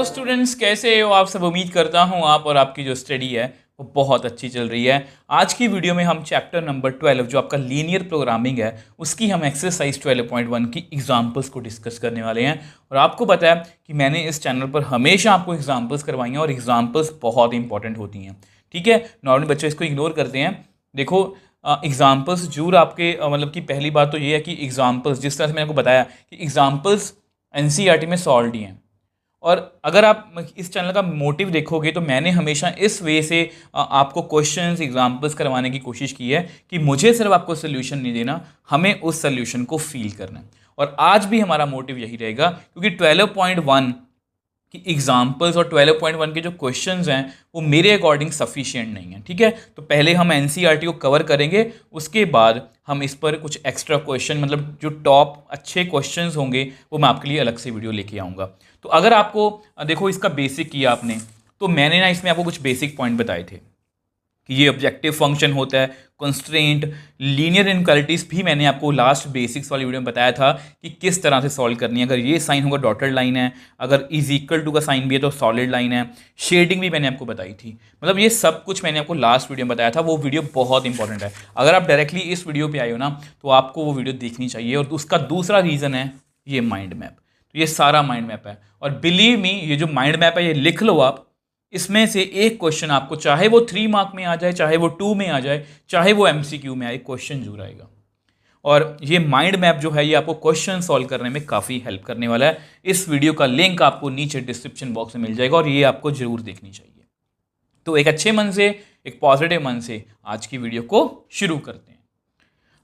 Hello students, कैसे हो आप सब। उम्मीद करता हूँ आप और आपकी जो स्टडी है वो बहुत अच्छी चल रही है। आज की वीडियो में हम चैप्टर नंबर 12 जो आपका लीनियर प्रोग्रामिंग है उसकी हम एक्सरसाइज 12.1 की एग्जांपल्स को डिस्कस करने वाले हैं। और आपको पता है कि मैंने इस चैनल पर हमेशा आपको एग्जांपल्स करवाई हैं और एग्जांपल्स बहुत इंपॉर्टेंट होती हैं। ठीक है, नॉर्मली बच्चे इसको इग्नोर करते हैं। देखो एग्जाम्पल्स जरूर आपके मतलब कि पहली बात तो ये है कि एग्जाम्पल्स जिस तरह से मैंने आपको बताया कि एग्जाम्पल्स एनसीईआरटी में सॉल्व ही हैं। और अगर आप इस चैनल का मोटिव देखोगे तो मैंने हमेशा इस वे से आपको क्वेश्चंस एग्जांपल्स करवाने की कोशिश की है कि मुझे सिर्फ आपको सोल्यूशन नहीं देना, हमें उस सोल्यूशन को फील करना है। और आज भी हमारा मोटिव यही रहेगा क्योंकि 12.1 कि एग्जाम्पल्स और 12.1 के जो क्वेश्चंस हैं वो मेरे अकॉर्डिंग सफिशिएंट नहीं है। ठीक है, तो पहले हम एनसीईआरटी को कवर करेंगे, उसके बाद हम इस पर कुछ एक्स्ट्रा क्वेश्चन मतलब जो टॉप अच्छे क्वेश्चंस होंगे वो मैं आपके लिए अलग से वीडियो लेके आऊँगा। तो अगर आपको देखो इसका बेसिक किया आपने तो मैंने ना इसमें आपको कुछ बेसिक पॉइंट बताए थे कि ये ऑब्जेक्टिव फंक्शन होता है, कंस्ट्रेंट, लीनियर इनक्वालिटीज भी मैंने आपको लास्ट बेसिक्स वाली वीडियो में बताया था कि किस तरह से सॉल्व करनी है। अगर ये साइन होगा डॉटेड लाइन है, अगर इज इक्वल टू का साइन भी है तो सॉलिड लाइन है, शेडिंग भी मैंने आपको बताई थी। मतलब ये सब कुछ मैंने आपको लास्ट वीडियो में बताया था। वो वीडियो बहुत इंपॉर्टेंट है। अगर आप डायरेक्टली इस वीडियो पर आए हो ना तो आपको वो वीडियो देखनी चाहिए। और उसका दूसरा रीज़न है ये माइंड मैप। तो ये सारा माइंड मैप है और बिलीव मी ये जो माइंड मैप है ये लिख लो आप। इसमें से एक क्वेश्चन आपको चाहे वो 3 मार्क में आ जाए, चाहे वो 2 में आ जाए, चाहे वो एमसीक्यू में आए, क्वेश्चन जरूर आएगा। और ये माइंड मैप जो है ये आपको क्वेश्चन सॉल्व करने में काफ़ी हेल्प करने वाला है। इस वीडियो का लिंक आपको नीचे डिस्क्रिप्शन बॉक्स में मिल जाएगा और ये आपको जरूर देखनी चाहिए। तो एक अच्छे मन से, एक पॉजिटिव मन से आज की वीडियो को शुरू करते हैं।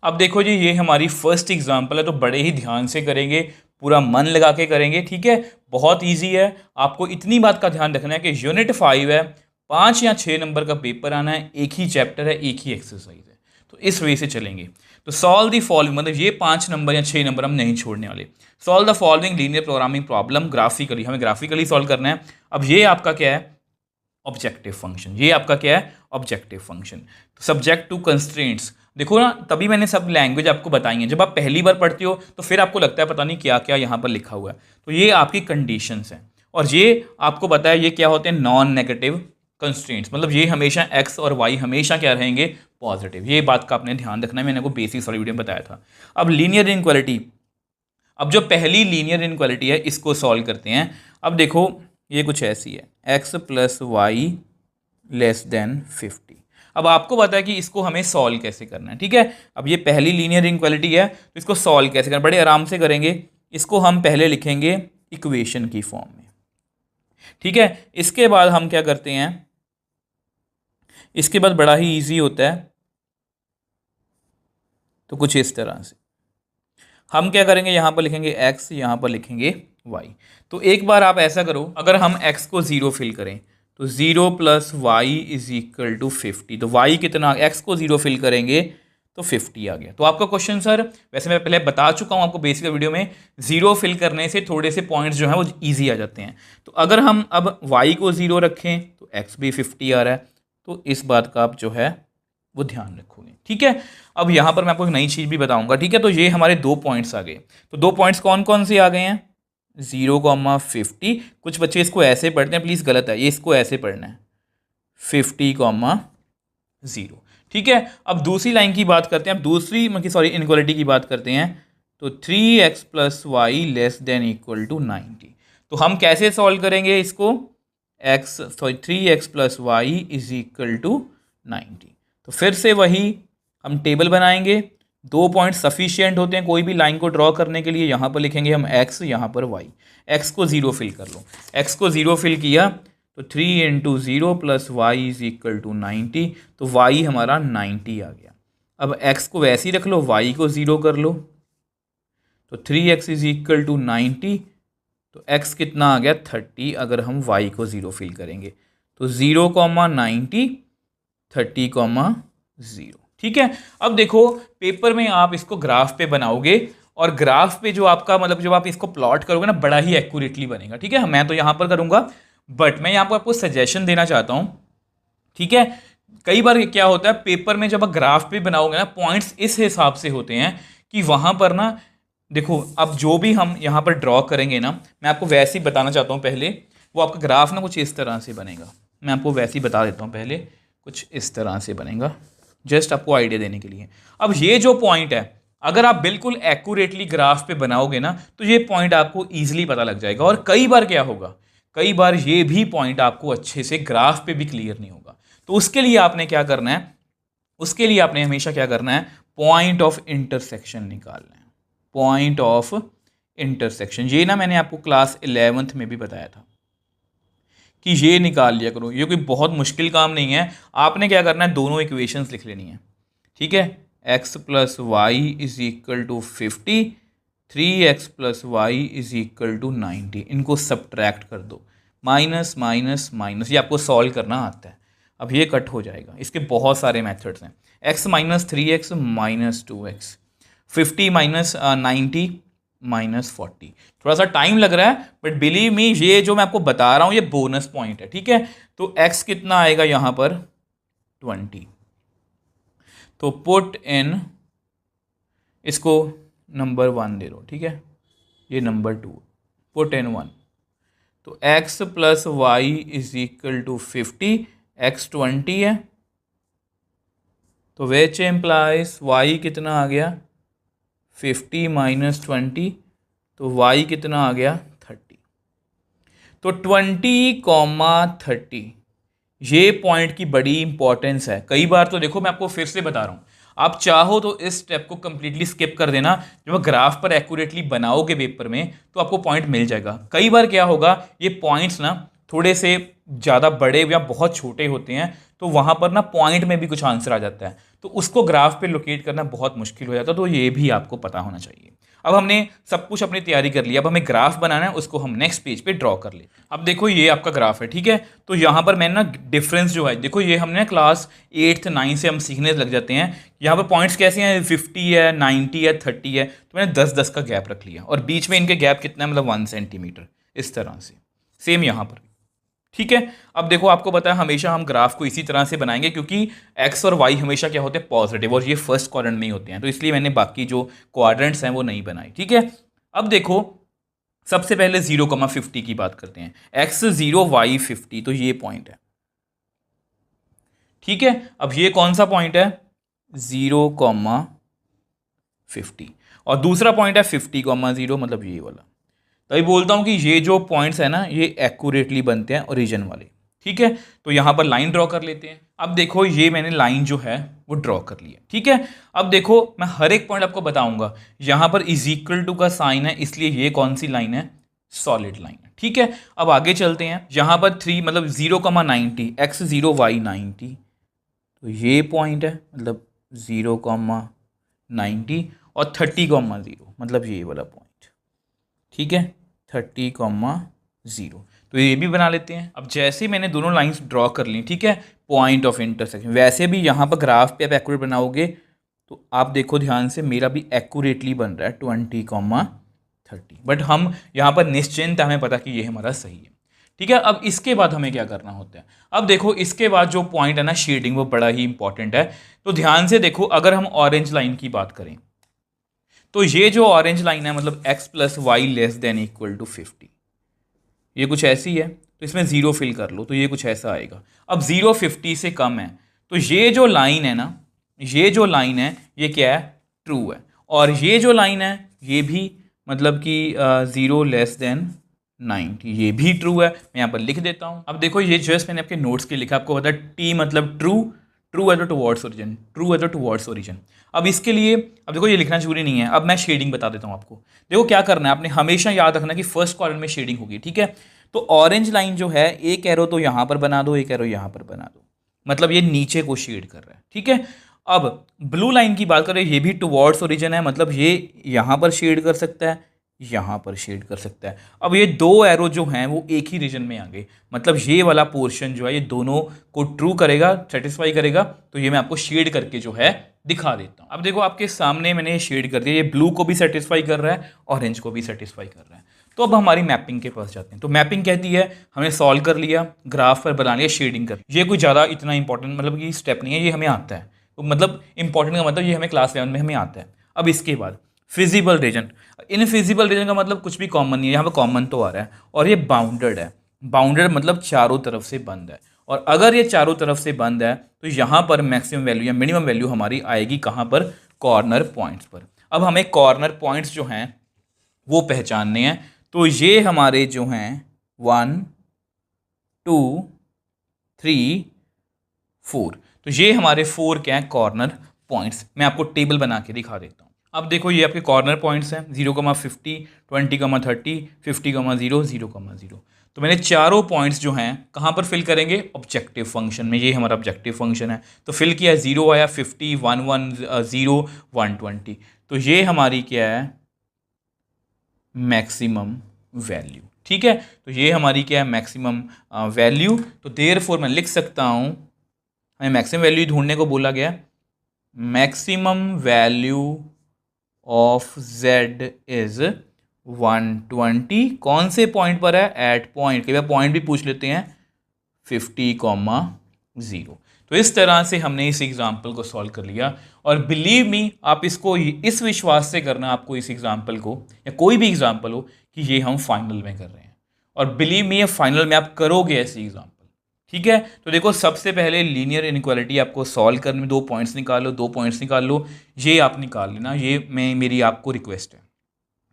अब देखो जी, ये हमारी फर्स्ट एग्जाम्पल है तो बड़े ही ध्यान से करेंगे, पूरा मन लगा के करेंगे। ठीक है, बहुत इजी है। आपको इतनी बात का ध्यान रखना है कि यूनिट 5 है, 5 या 6 नंबर का पेपर आना है, एक ही चैप्टर है, एक ही एक्सरसाइज है। तो इस वे से चलेंगे। तो सॉल्व द फॉलोइंग, मतलब ये 5 नंबर या 6 नंबर हम नहीं छोड़ने वाले। Solve the following linear programming problem graphically, हमें ग्राफिकली सॉल्व करना है। अब ये आपका क्या है, ऑब्जेक्टिव फंक्शन। ये आपका क्या है, ऑब्जेक्टिव फंक्शन। तो सब्जेक्ट टू कंस्ट्रेंट्स, देखो ना तभी मैंने सब लैंग्वेज आपको बताई है। जब आप पहली बार पढ़ते हो तो फिर आपको लगता है पता नहीं क्या क्या यहाँ पर लिखा हुआ है। तो ये आपकी कंडीशंस हैं और ये आपको पता है ये क्या होते हैं, नॉन नेगेटिव कंस्ट्रेंट्स। मतलब ये हमेशा एक्स और वाई हमेशा क्या रहेंगे, पॉजिटिव। ये बात का आपने ध्यान रखना है, मैंने आपको बेसिक्स वाली वीडियो में बताया था। अब लीनियर इनक्वालिटी, अब जो पहली लीनियर इनक्वालिटी है इसको सॉल्व करते हैं। अब देखो ये कुछ ऐसी है, x plus y less than 50। अब आपको पता है कि इसको हमें सॉल्व कैसे करना है। ठीक है, अब ये पहली लीनियर इनक्वालिटी है तो इसको सॉल्व कैसे करना, बड़े आराम से करेंगे। इसको हम पहले लिखेंगे इक्वेशन की फॉर्म में। ठीक है, इसके बाद हम क्या करते हैं, इसके बाद बड़ा ही इजी होता है। तो कुछ इस तरह से हम क्या करेंगे, यहां पर लिखेंगे x, यहां पर लिखेंगे y। तो एक बार आप ऐसा करो, अगर हम x को 0 फिल करें तो 0 plus y is equal to 50। तो y कितना, x को 0 फिल करेंगे तो 50 आ गया। तो आपका क्वेश्चन सर, वैसे मैं पहले बता चुका हूं आपको बेसिक वीडियो में, 0 फिल करने से थोड़े से पॉइंट्स जो हैं वो ईजी आ जाते हैं। तो अगर हम अब y को 0 रखें तो x भी 50 आ रहा है। तो इस बात का आप जो है वो ध्यान रखोगे। ठीक है, अब यहां पर मैं आपको एक नई चीज भी बताऊंगा। ठीक है, तो ये हमारे 2 पॉइंट्स आ गए। तो 2 पॉइंट्स कौन कौन से आ गए हैं, 0,50। कुछ बच्चे इसको ऐसे पढ़ते हैं, प्लीज गलत है, ये इसको ऐसे पढ़ना है 50,0। ठीक है, अब दूसरी लाइन की बात करते हैं, अब दूसरी इनक्वालिटी की बात करते हैं। तो 3x plus y less than equal to 90। तो हम कैसे सॉल्व करेंगे इसको, 3x plus y is equal to 90। तो फिर से वही हम टेबल बनाएंगे। 2 पॉइंट सफिशिएंट होते हैं कोई भी लाइन को ड्रॉ करने के लिए। यहाँ पर लिखेंगे हम x, यहाँ पर y। x को 0 फिल कर लो, x को 0 फिल किया तो 3 into 0 plus y is equal to 90। तो y हमारा 90 आ गया। अब x को वैसे ही रख लो, y को 0 कर लो तो 3x इज इक्वल टू 90। तो x कितना आ गया, 30। अगर हम y को 0 फिल करेंगे तो 0,90 30,0। ठीक है, अब देखो पेपर में आप इसको ग्राफ पे बनाओगे और ग्राफ पे जो आपका मतलब जब आप इसको प्लॉट करोगे ना बड़ा ही एक्यूरेटली बनेगा। ठीक है, मैं तो यहाँ पर करूँगा बट मैं यहाँ पर आपको सजेशन देना चाहता हूँ। ठीक है, कई बार क्या होता है पेपर में जब आप ग्राफ पे बनाओगे ना पॉइंट्स इस हिसाब से होते हैं कि वहाँ पर ना देखो अब जो भी हम यहाँ पर ड्रॉ करेंगे ना, मैं आपको वैसे ही बताना चाहता हूँ पहले वो आपका ग्राफ ना कुछ इस तरह से बनेगा। मैं आपको वैसे ही बता देता हूँ, पहले कुछ इस तरह से बनेगा, जस्ट आपको आइडिया देने के लिए। अब ये जो पॉइंट है, अगर आप बिल्कुल एक्यूरेटली ग्राफ पे बनाओगे ना तो ये पॉइंट आपको ईजिली पता लग जाएगा। और कई बार क्या होगा, कई बार ये भी पॉइंट आपको अच्छे से ग्राफ पे भी क्लियर नहीं होगा। तो उसके लिए आपने क्या करना है, उसके लिए आपने हमेशा क्या करना है, पॉइंट ऑफ इंटरसेक्शन निकालना है। पॉइंट ऑफ इंटरसेक्शन, ये ना मैंने आपको क्लास 11th में भी बताया था कि ये निकाल लिया करो। ये कोई बहुत मुश्किल काम नहीं है। आपने क्या करना है, दोनों इक्वेशंस लिख लेनी है, ठीक है। x plus y is equal to 50, 3x plus y is equal to 90। इनको सब्ट्रैक्ट कर दो, माइनस माइनस माइनस, ये आपको सॉल्व करना आता है। अब ये कट हो जाएगा, इसके बहुत सारे मेथड्स हैं। x minus 3x minus 2x, 50 minus 90 minus 40। थोड़ा सा टाइम लग रहा है, बट बिलीव मी, ये जो मैं आपको बता रहा हूँ ये बोनस पॉइंट है, ठीक है। तो x कितना आएगा यहाँ पर, 20। तो पुट इन, इसको नंबर 1 दे दो, ठीक है, ये नंबर 2, पुट इन 1। तो x plus y is equal to 50, x 20 है, तो विच एम्प्लाइज y कितना आ गया, 50 माइनस 20, तो y कितना आ गया, 30। तो 20,30 ये पॉइंट की बड़ी इंपॉर्टेंस है। कई बार तो देखो, मैं आपको फिर से बता रहा हूँ, आप चाहो तो इस स्टेप को कंप्लीटली स्किप कर देना। जब आप ग्राफ पर एक्यूरेटली बनाओगे पेपर में तो आपको पॉइंट मिल जाएगा। कई बार क्या होगा, ये पॉइंट्स ना थोड़े से ज़्यादा बड़े या बहुत छोटे होते हैं, तो वहाँ पर ना पॉइंट में भी कुछ आंसर आ जाता है, तो उसको ग्राफ पे लोकेट करना बहुत मुश्किल हो जाता है। तो ये भी आपको पता होना चाहिए। अब हमने सब कुछ अपनी तैयारी कर लिया, अब हमें ग्राफ बनाना है, उसको हम नेक्स्ट पेज पे ड्रॉ कर ले। अब देखो ये आपका ग्राफ है, ठीक है। तो यहाँ पर मैंने ना डिफरेंस जो है, देखो ये हमने क्लास 8th 9 से हम सीखने लग जाते हैं। यहाँ पर पॉइंट्स कैसे हैं, 50 है, 90 है, 30 है, तो मैंने 10-10 का गैप रख लिया, और बीच में इनके गैप कितना है, मतलब 1 सेंटीमीटर, इस तरह से। सेम यहाँ पर, ठीक है। अब देखो आपको पता है हमेशा हम ग्राफ को इसी तरह से बनाएंगे, क्योंकि x और y हमेशा क्या होते हैं, पॉजिटिव, और ये फर्स्ट क्वाड्रेंट में ही होते हैं, तो इसलिए मैंने बाकी जो क्वाड्रेंट्स हैं वो नहीं बनाई, ठीक है। अब देखो सबसे पहले 0,50 की बात करते हैं, x 0 y 50, तो ये पॉइंट है, ठीक है। अब ये कौन सा पॉइंट है, 0,50, और दूसरा पॉइंट है 50,0, मतलब ये वाला। तभी बोलता हूँ कि ये जो पॉइंट्स है ना, ये एक्यूरेटली बनते हैं ओरिजिन वाले, ठीक है। तो यहाँ पर लाइन ड्रॉ कर लेते हैं। अब देखो ये मैंने लाइन जो है वो ड्रॉ कर लिया, ठीक है। अब देखो मैं हर एक पॉइंट आपको बताऊंगा। यहाँ पर इज इक्वल टू का साइन है, इसलिए ये कौन सी लाइन है, सॉलिड लाइन है, ठीक है। अब आगे चलते हैं, यहाँ पर 3 मतलब 0,90, x 0 y 90, तो ये पॉइंट है, मतलब 0,90, और 30,0 मतलब ये वाला पॉइंट, ठीक है, 30,0। तो ये भी बना लेते हैं। अब जैसे ही मैंने दोनों लाइंस ड्रॉ कर ली, ठीक है, पॉइंट ऑफ इंटरसेक्शन। वैसे भी यहाँ पर ग्राफ पे आप एक्यूरेट बनाओगे तो आप देखो ध्यान से, मेरा भी एक्यूरेटली बन रहा है 20,30, बट हम यहाँ पर निश्चिंत, हमें पता कि ये हमारा सही है, ठीक है। अब इसके बाद हमें क्या करना होता है, अब देखो इसके बाद जो पॉइंट है ना, शेडिंग, वो बड़ा ही इंपॉर्टेंट है। तो ध्यान से देखो, अगर हम ऑरेंज लाइन की बात करें, तो ये जो ऑरेंज लाइन है, मतलब x plus y less than equal to 50, ये कुछ ऐसी है, तो इसमें 0 फिल कर लो, तो ये कुछ ऐसा आएगा। अब 0 50 से कम है, तो ये जो लाइन है ना, ये जो लाइन है ये क्या है, ट्रू है। और ये जो लाइन है ये भी, मतलब कि 0 लेस देन 90, ये भी ट्रू है। मैं यहाँ पर लिख देता हूँ। अब देखो ये जस्ट मैंने आपके नोट्स के लिखा, आपको पता है t मतलब ट्रू, ट्रू है तो टुवर्ड्स ओरिजिन, ट्रू है तो टुवर्ड्स ओरिजिन। अब इसके लिए, अब देखो ये लिखना जरूरी नहीं है, अब मैं शेडिंग बता देता हूँ आपको। देखो क्या करना है, आपने हमेशा याद रखना कि फर्स्ट क्वाड्रेंट में शेडिंग होगी, ठीक है। तो ऑरेंज लाइन जो है, एक एरो तो यहाँ पर बना दो, एक एरो यहाँ पर बना दो, मतलब ये नीचे को शेड कर रहा है, ठीक है। अब ब्लू लाइन की बात करें, ये भी टुवर्ड्स ओरिजिन है, मतलब ये यहाँ पर शेड कर सकता है, यहाँ पर शेड कर सकता है। अब ये दो एरो जो हैं वो एक ही रीजन में आ गए, मतलब ये वाला पोर्शन जो है ये दोनों को ट्रू करेगा, सेटिस्फाई करेगा। तो ये मैं आपको शेड करके जो है दिखा देता हूँ। अब देखो आपके सामने मैंने ये शेड कर दिया, ये ब्लू को भी सेटिस्फाई कर रहा है, ऑरेंज को भी सेटिस्फाई कर रहा है। तो अब हमारी मैपिंग के पास जाते हैं। तो मैपिंग कहती है, हमने सॉल्व कर लिया, ग्राफ पर बना लिया, शेडिंग कर, ये कोई ज़्यादा इतना इंपॉर्टेंट मतलब कि स्टेप नहीं है, ये हमें आता है। तो मतलब इंपॉर्टेंट का मतलब ये हमें क्लास 11 में हमें आता है। अब इसके बाद फिजिबल रीजन, इनफिजिबल रीजन का मतलब कुछ भी कॉमन नहीं है, यहाँ पर कॉमन तो आ रहा है, और ये बाउंडेड है। बाउंडेड मतलब चारों तरफ से बंद है, और अगर ये चारों तरफ से बंद है तो यहाँ पर मैक्सिमम वैल्यू या मिनिमम वैल्यू हमारी आएगी कहाँ पर, कॉर्नर पॉइंट्स पर। अब हमें कॉर्नर पॉइंट्स जो हैं वो पहचानने हैं, तो ये हमारे जो हैं 1 2 3 4, तो ये हमारे 4 क्या हैं, कॉर्नर पॉइंट्स। मैं आपको टेबल बना के दिखा देता हूँ। अब देखो ये आपके कॉर्नर पॉइंट्स हैं 0,50 20,30 50,0 0,0। तो मैंने चारों पॉइंट्स जो हैं कहाँ पर फिल करेंगे, ऑब्जेक्टिव फंक्शन में। ये हमारा ऑब्जेक्टिव फंक्शन है, तो फिल किया, 0 आया, 50 110 120। तो ये हमारी क्या है, मैक्सिमम वैल्यू। ठीक है, तो ये हमारी क्या है, मैक्सिमम वैल्यू। तो देयरफॉर मैं लिख सकता हूँ, हमें मैक्सिमम वैल्यू ढूंढने को बोला गया, maximum value of z is 120। कौन से पॉइंट पर है, एट पॉइंट, कई बार पॉइंट भी पूछ लेते हैं, 50,0। तो इस तरह से हमने इस एग्जाम्पल को सॉल्व कर लिया। और बिलीव मी, आप इसको इस विश्वास से करना, आपको इस एग्जाम्पल को या कोई भी एग्जाम्पल हो, कि ये हम फाइनल में कर रहे हैं। और बिलीव मी, ये फाइनल में आप करोगे ऐसी एग्जाम्पल। ठीक है, तो देखो सबसे पहले लीनियर इनइक्वालिटी आपको सॉल्व करने में 2 पॉइंट्स निकालो, 2 पॉइंट्स निकाल लो, ये आप निकाल लेना, ये मेरी आपको रिक्वेस्ट है।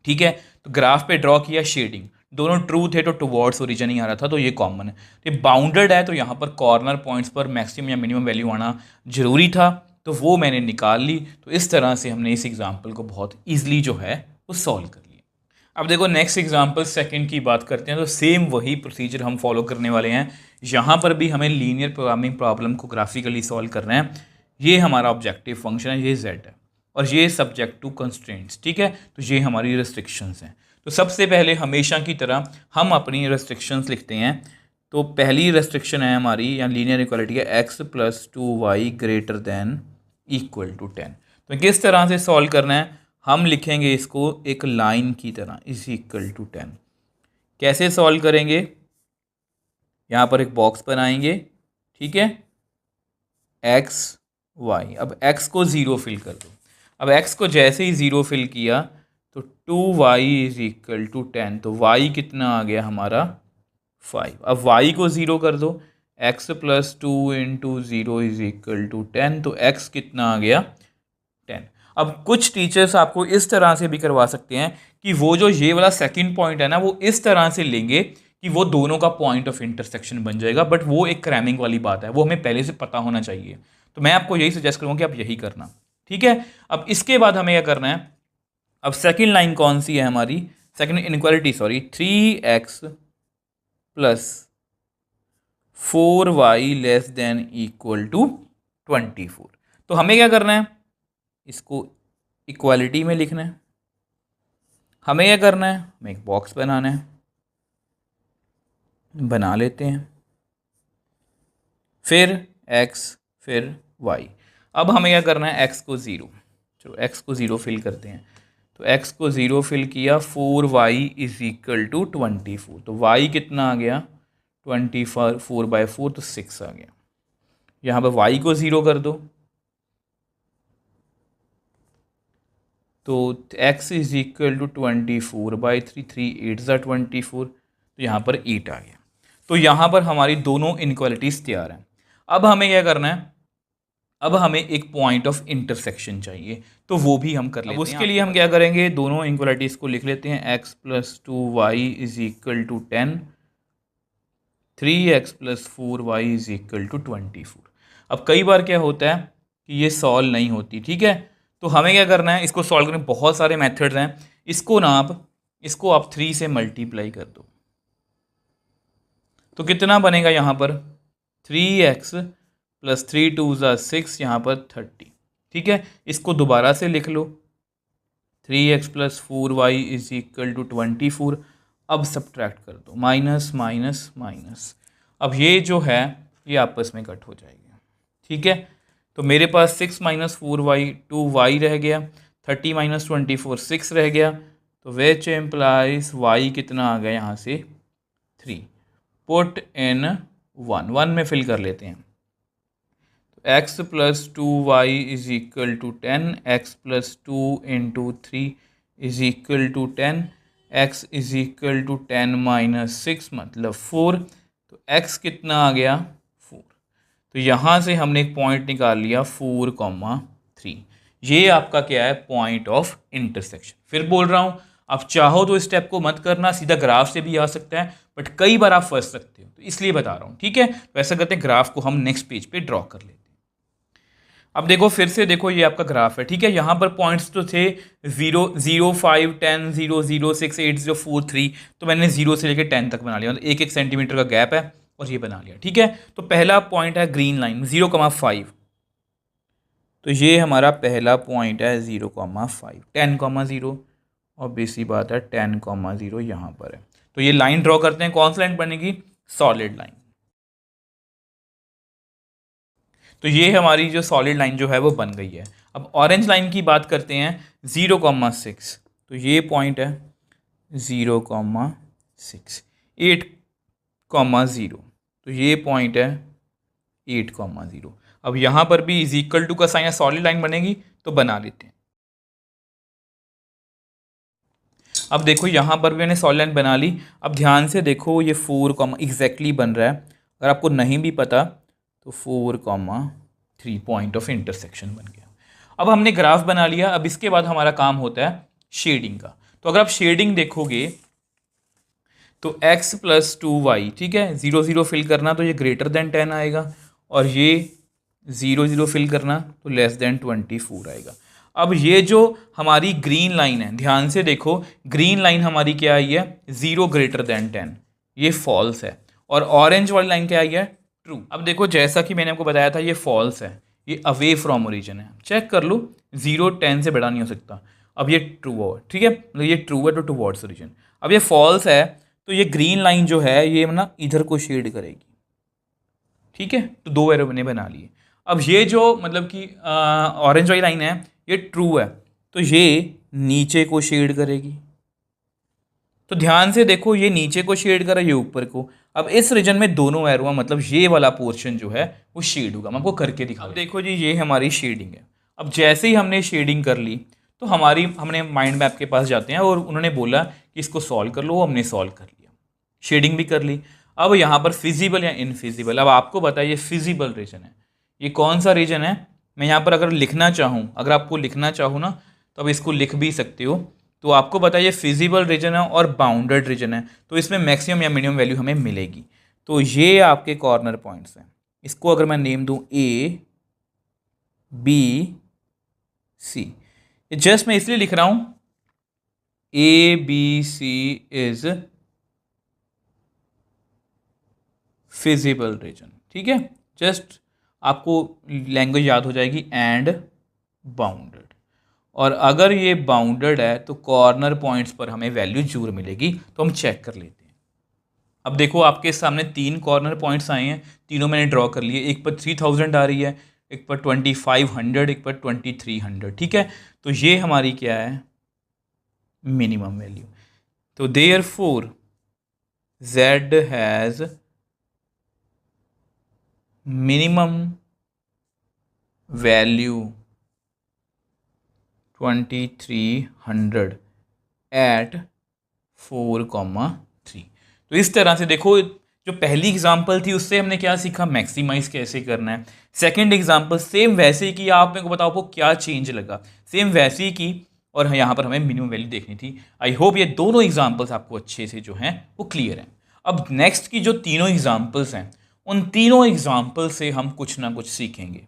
ठीक है, तो ग्राफ पे ड्रॉ किया, शेडिंग दोनों ट्रू थे तो टुवर्ड्स ओरिजिन ही आ रहा था, तो ये कॉमन है। ये बाउंडेड है तो यहाँ पर कॉर्नर पॉइंट्स पर मैक्सिमम या मिनिमम वैल्यू आना जरूरी था, तो वो मैंने निकाल ली। तो इस तरह से हमने इस एग्जाम्पल को बहुत ईजिली जो है वो सॉल्व कर लिया। अब देखो नेक्स्ट एग्जाम्पल सेकंड की बात करते हैं, तो सेम वही प्रोसीजर हम फॉलो करने वाले हैं। यहाँ पर भी हमें लीनियर प्रोग्रामिंग प्रॉब्लम को ग्राफिकली सॉल्व करना है। ये हमारा ऑब्जेक्टिव फंक्शन है, ये z है, और ये सब्जेक्ट टू कंस्ट्रेंट्स। ठीक है, तो ये हमारी रेस्ट्रिक्शंस हैं। तो सबसे पहले हमेशा की तरह हम अपनी रेस्ट्रिक्शंस लिखते हैं। तो पहली रेस्ट्रिक्शन है हमारी, या लीनियर इक्वालिटी है, x + 2y greater than equal to 10। तो किस तरह से सॉल्व करना है, हम लिखेंगे इसको एक लाइन की तरह, इज इक्वल टू 10। कैसे सॉल्व करेंगे, यहाँ पर एक बॉक्स बनाएंगे। ठीक है, x y, अब x को 0 फिल कर दो। अब x को जैसे ही 0 फिल किया तो 2y इज इक्वल टू 10, तो y कितना आ गया हमारा 5। अब y को 0 कर दो, x + 2 × 0 इज इक्वल टू 10, तो x कितना आ गया 10। अब कुछ टीचर्स आपको इस तरह से भी करवा सकते हैं कि वो जो ये वाला सेकंड पॉइंट है ना, वो इस तरह से लेंगे कि वो दोनों का पॉइंट ऑफ इंटरसेक्शन बन जाएगा, बट वो एक क्रैमिंग वाली बात है, वो हमें पहले से पता होना चाहिए। तो मैं आपको यही सजेस्ट करूँगा कि आप यही करना। ठीक है, अब इसके बाद हमें क्या करना है, अब सेकेंड लाइन कौन सी है हमारी, second inequality, sorry, 3x + 4y < 24। तो हमें क्या करना है, इसको इक्वालिटी में लिखना है। हमें क्या करना है, हमें एक बॉक्स बनाना है, बना लेते हैं, फिर x फिर y। अब हमें क्या करना है, x को 0, चलो x को 0 फिल करते हैं। तो x को 0 फिल किया, 4y = 24, तो y कितना आ गया 24/4, तो 6 आ गया। यहाँ पर y को 0 कर दो, तो x = 24/3, 3 8 = 24, तो यहाँ पर 8 आ गया। तो यहाँ पर हमारी दोनों इनइक्वालिटीज़ तैयार हैं। अब हमें क्या करना है, अब हमें एक पॉइंट ऑफ इंटरसेक्शन चाहिए, तो वो भी हम कर लेते हैं। उसके लिए हम क्या करेंगे, दोनों इनइक्वालिटीज़ को लिख लेते हैं, x + 2y = 10, 3x + 4y = 24। अब कई बार क्या होता है कि ये सॉल्व नहीं होती। ठीक है, तो हमें क्या करना है, इसको सॉल्व करने बहुत सारे मेथड्स हैं। इसको आप 3 से मल्टीप्लाई कर दो, तो कितना बनेगा यहाँ पर, 3x + 3 2 = 6, यहाँ पर 30। ठीक है, इसको दोबारा से लिख लो, 3x + 4y = 24। अब सब्ट्रैक्ट कर दो, माइनस माइनस माइनस, अब ये जो है ये आपस में कट हो जाएगी। ठीक है, तो मेरे पास 6 - 4y 2y रह गया, 30 - 24 6 रह गया, तो विच एम्प्लाइज y कितना आ गया यहाँ से 3। पुट इन 1 में फिल कर लेते हैं, तो x + 2y = 10, x + 2 × 3 = 10, x is equal to 10 minus 6 मतलब 4, तो x कितना आ गया 4। तो यहाँ से हमने एक पॉइंट निकाल लिया 4,3। ये आपका क्या है पॉइंट ऑफ इंटरसेक्शन। फिर बोल रहा हूँ, आप चाहो तो इस स्टेप को मत करना, सीधा ग्राफ से भी आ सकता है, बट कई बार आप फंस सकते हो, तो इसलिए बता रहा हूँ। ठीक है, तो ऐसा करते हैं, ग्राफ को हम नेक्स्ट पेज पे ड्रॉ कर लेते हैं। अब देखो, फिर से देखो, ये आपका ग्राफ है। ठीक है, यहाँ पर पॉइंट्स तो थे 0, 0, 5, 10, 0, 0, 6, 8, 0, 4, 3, तो मैंने 0 से लेकर 10 तक बना लिया, मतलब 1-1 सेंटीमीटर का गैप है और ये बना लिया। ठीक है, तो पहला पॉइंट है ग्रीन लाइन 0,5, तो ये हमारा पहला पॉइंट है 0,5, 10,0, और बेसी बात है 10,0 यहाँ पर है। तो ये लाइन ड्रॉ करते हैं, कौन सी लाइन बनेगी, सॉलिड लाइन। तो ये हमारी जो सॉलिड लाइन जो है वो बन गई है। अब ऑरेंज लाइन की बात करते हैं 0,6, तो ये पॉइंट है 0,6, 8,0, तो ये पॉइंट है 8,0। अब यहाँ पर भी इज इक्वल टू का साइन है, सॉलिड लाइन बनेगी, तो बना लेते हैं। अब देखो, यहाँ पर भी मैंने सॉलिड लाइन बना ली। अब ध्यान से देखो, ये 4, एग्जैक्टली बन रहा है। अगर आपको नहीं भी पता तो 4,3 पॉइंट ऑफ इंटरसेक्शन बन गया। अब हमने ग्राफ बना लिया। अब इसके बाद हमारा काम होता है शेडिंग का। तो अगर आप शेडिंग देखोगे तो x + 2y, ठीक है, 0, 0 फिल करना तो ये ग्रेटर देन 10 आएगा, और ये 0, 0 फिल करना तो लेस देन 24 आएगा। अब ये जो हमारी ग्रीन लाइन है, ध्यान से देखो, ग्रीन लाइन हमारी क्या आई है 0 ग्रेटर देन 10, ये फॉल्स है, और ऑरेंज वाली लाइन क्या आई है ट्रू। अब देखो, जैसा कि मैंने आपको बताया था, ये फॉल्स है, ये अवे फ्रॉम ओरिजिन है। चेक कर लो, 0 10 से बड़ा नहीं हो सकता। अब ये ट्रू है, ठीक है, मतलब ये ट्रू है तो टुवर्ड्स ओरिजिन। अब ये फॉल्स है, तो ये ग्रीन लाइन जो है ये ना इधर को शेड करेगी। ठीक है, तो 2 एरो मैंने बना लिए। अब ये जो मतलब कि ऑरेंज वाली लाइन है ये ट्रू है, तो ये नीचे को शेड करेगी। तो ध्यान से देखो, ये नीचे को शेड कर रहा है, ये ऊपर को। अब इस रीजन में दोनों एरो, मतलब ये वाला पोर्शन जो है वो शेड होगा। मैं आपको करके दिखा। अब देखो जी, ये हमारी शेडिंग है। अब जैसे ही हमने शेडिंग कर ली तो हमने माइंड मैप के पास जाते हैं और उन्होंने बोला कि इसको सॉल्व कर लो। हमने सॉल्व कर लिया, शेडिंग भी कर ली। अब यहाँ पर फिजिबल या इनफिजिबल, अब आपको बताइए फिजिबल रीजन है, ये कौन सा रीजन है। मैं यहाँ पर अगर लिखना चाहूँ, अगर आपको लिखना चाहूँ ना, तो अब इसको लिख भी सकते हो। तो आपको बताइए फिजिबल रीजन है और बाउंडेड रीजन है, तो इसमें मैक्सिमम या मिनिमम वैल्यू हमें मिलेगी। तो ये आपके कॉर्नर पॉइंट्स हैं। इसको अगर मैं नेम दूँ A, B, C, जस्ट मैं इसलिए लिख रहा हूँ ABC इज फिजिबल रीजन। ठीक है, जस्ट आपको लैंग्वेज याद हो जाएगी, एंड बाउंडेड। और अगर ये बाउंडेड है तो कॉर्नर पॉइंट्स पर हमें वैल्यू जरूर मिलेगी। तो हम चेक कर लेते हैं। अब देखो, आपके सामने 3 कॉर्नर पॉइंट्स आए हैं, तीनों मैंने ड्रॉ कर लिए। एक पर 3000 आ रही है, एक पर 2500, एक पर 2300। ठीक है, तो ये हमारी क्या है मिनिमम वैल्यू। तो therefore Z has minimum value 2300 at 4,3। तो इस तरह से देखो, जो पहली एग्जांपल थी उससे हमने क्या सीखा, मैक्सिमाइज कैसे करना है। सेकंड एग्जांपल सेम वैसे ही की, आप मेरे को बताओ आपको क्या चेंज लगा, सेम वैसे ही की, और यहाँ पर हमें मिनिमम वैल्यू देखनी थी। आई होप ये दोनों एग्जांपल्स आपको अच्छे से जो हैं वो क्लियर हैं। अब नेक्स्ट की जो तीनों एग्जांपल्स हैं, उन तीनों एग्जांपल से हम कुछ ना कुछ सीखेंगे।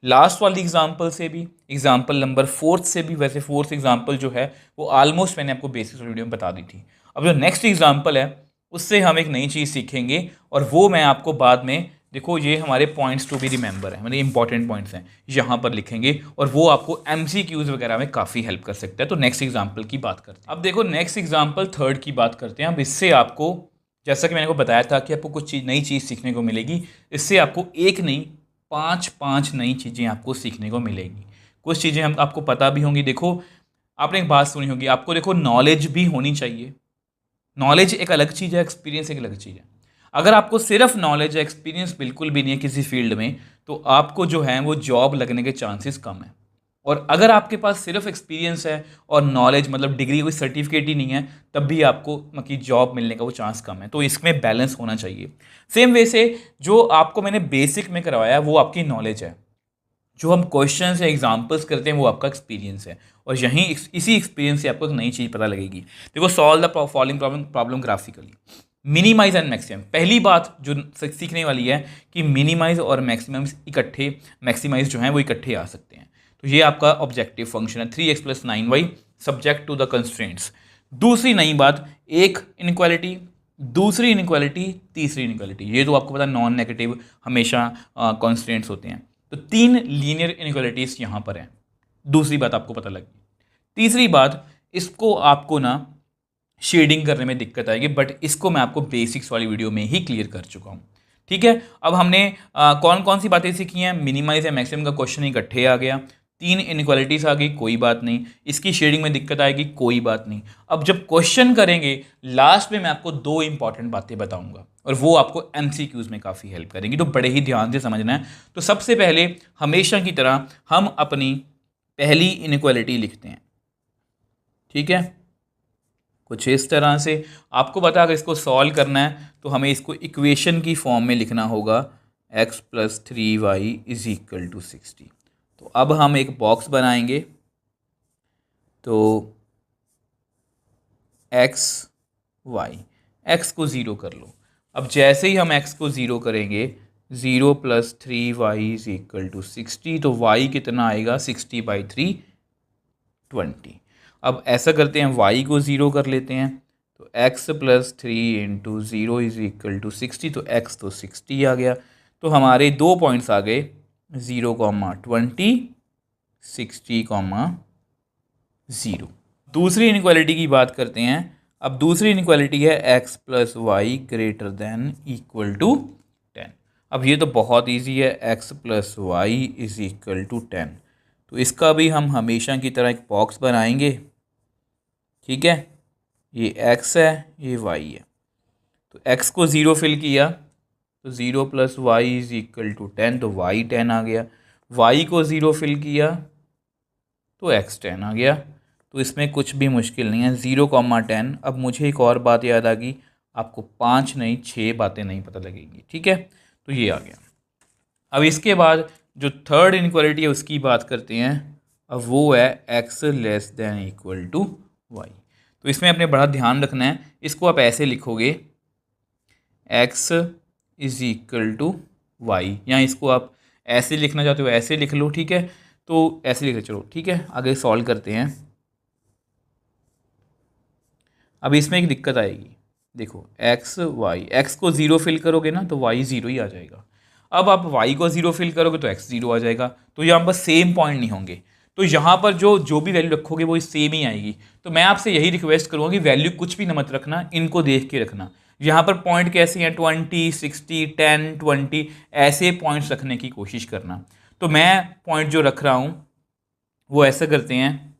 लास्ट वाली एग्जांपल से भी, एग्जांपल नंबर 4 से भी। वैसे 4th एग्जांपल जो है वो ऑलमोस्ट मैंने आपको बेसिक वीडियो में बता दी थी। अब जो नेक्स्ट एग्जांपल है उससे हम एक नई चीज़ सीखेंगे, और वो मैं आपको बाद में, देखो ये हमारे पॉइंट्स टू बी रिमेंबर है, मतलब इंपॉर्टेंट पॉइंट्स हैं, यहाँ पर लिखेंगे, और वो आपको MCQs वगैरह में काफ़ी हेल्प कर सकता है। तो नेक्स्ट एग्जाम्पल की बात करते हैं। अब देखो, नेक्स्ट एग्जाम्पल 3rd की बात करते हैं। अब इससे आपको, जैसा कि मैंने आपको बताया था कि आपको कुछ नई चीज़ सीखने को मिलेगी। इससे आपको एक नहीं 5 नई चीज़ें आपको सीखने को मिलेगी। कुछ चीज़ें हम आपको पता भी होंगी। देखो, आपने एक बात सुनी होगी, आपको देखो नॉलेज भी होनी चाहिए। नॉलेज एक अलग चीज़ है, एक्सपीरियंस एक अलग चीज़ है। अगर आपको सिर्फ नॉलेज है, एक्सपीरियंस बिल्कुल भी नहीं है किसी फील्ड में, तो आपको जो है वो जॉब लगने के चांसेस कम है। और अगर आपके पास सिर्फ एक्सपीरियंस है और नॉलेज मतलब डिग्री कोई सर्टिफिकेट ही नहीं है, तब भी आपको मतलब जॉब मिलने का वो चांस कम है। तो इसमें बैलेंस होना चाहिए। सेम वे से जो आपको मैंने बेसिक में करवाया वो आपकी नॉलेज है, जो हम क्वेश्चन या एग्जाम्पल्स करते हैं वो आपका एक्सपीरियंस है, और यहीं इसी एक्सपीरियंस से आपको एक नई चीज़ पता लगेगी। देखो, solve the following problem graphically, minimize and maximum. पहली बात जो सीखने वाली है कि मिनिमाइज और मैक्सिमम इकट्ठे, मैक्सिमाइज जो है वो इकट्ठे आ सकते हैं। तो ये आपका ऑब्जेक्टिव फंक्शन है 3x + 9y subject to the constraints. दूसरी नई बात, एक इनक्वालिटी, दूसरी इनक्वालिटी, तीसरी इनक्वालिटी। ये तो आपको पता है नॉन नेगेटिव हमेशा कंस्ट्रेंट्स होते हैं। तो 3 लीनियर इनक्वालिटीज यहाँ पर हैं। दूसरी बात आपको पता लगी। तीसरी बात, इसको आपको ना शेडिंग करने में दिक्कत आएगी, बट इसको मैं आपको बेसिक्स वाली वीडियो में ही क्लियर कर चुका हूँ। ठीक है, अब हमने कौन कौन सी बातें सीखी हैं। मिनिमाइज या मैक्सिमम का क्वेश्चन इकट्ठे आ गया, 3 इनक्वालिटीज आ गई, कोई बात नहीं। इसकी शेडिंग में दिक्कत आएगी, कोई बात नहीं। अब जब क्वेश्चन करेंगे लास्ट में मैं आपको 2 इंपॉर्टेंट बातें बताऊंगा, और वो आपको MCQs में काफ़ी हेल्प करेंगी, तो बड़े ही ध्यान से समझना है। तो सबसे पहले हमेशा की तरह हम अपनी पहली इनक्वालिटी लिखते हैं। ठीक है, कुछ इस तरह से आपको पता, अगर इसको सॉल्व करना है तो हमें इसको इक्वेशन की फॉर्म में लिखना होगा, x + 3y = 60। तो अब हम एक बॉक्स बनाएंगे, तो x x को 0 कर लो। अब जैसे ही हम x को 0 करेंगे, 0 + 3y = 60, तो y कितना आएगा, 60/3 20। अब ऐसा करते हैं, y को 0 कर लेते हैं, तो x + 3 × 0 = 60, तो x तो 60 आ गया। तो हमारे 2 पॉइंट्स आ गए, 0, 20, 60, 0। दूसरी इनक्वालिटी की बात करते हैं। अब दूसरी इनक्वालिटी है x + y > = 10। अब ये तो बहुत इजी है, x + y = 10। तो इसका भी हम हमेशा की तरह एक बॉक्स बनाएंगे। ठीक है, ये x है, ये y है। तो x को 0 फिल किया, तो 0 + y = 10, तो y 10 आ गया। y को 0 फिल किया तो x 10 आ गया। तो इसमें कुछ भी मुश्किल नहीं है, 0, 10। अब मुझे एक और बात याद आ गई, आपको 5 नहीं 6 बातें नहीं पता लगेंगी। ठीक है, तो ये आ गया। अब इसके बाद जो थर्ड इनक्वालिटी है उसकी बात करते हैं। अब वो है x < y। तो इसमें अपने बड़ा ध्यान रखना है, इसको आप ऐसे लिखोगे, x = y, या इसको आप ऐसे लिखना चाहते हो ऐसे लिख लो। ठीक है, तो ऐसे लिख चलो। ठीक है, आगे सॉल्व करते हैं। अब इसमें एक दिक्कत आएगी, देखो x को 0 फिल करोगे ना तो y 0 ही आ जाएगा। अब आप y को 0 फिल करोगे तो x 0 आ जाएगा। तो यहाँ पर सेम पॉइंट नहीं होंगे, तो यहाँ पर जो भी वैल्यू रखोगे वो सेम ही आएगी। तो मैं आपसे यही रिक्वेस्ट करूँगा कि वैल्यू कुछ भी न मत रखना, इनको देख के रखना। यहाँ पर पॉइंट कैसे हैं, 20, 60, 10, 20, ऐसे पॉइंट्स रखने की कोशिश करना। तो मैं पॉइंट जो रख रहा हूँ वो ऐसा करते हैं,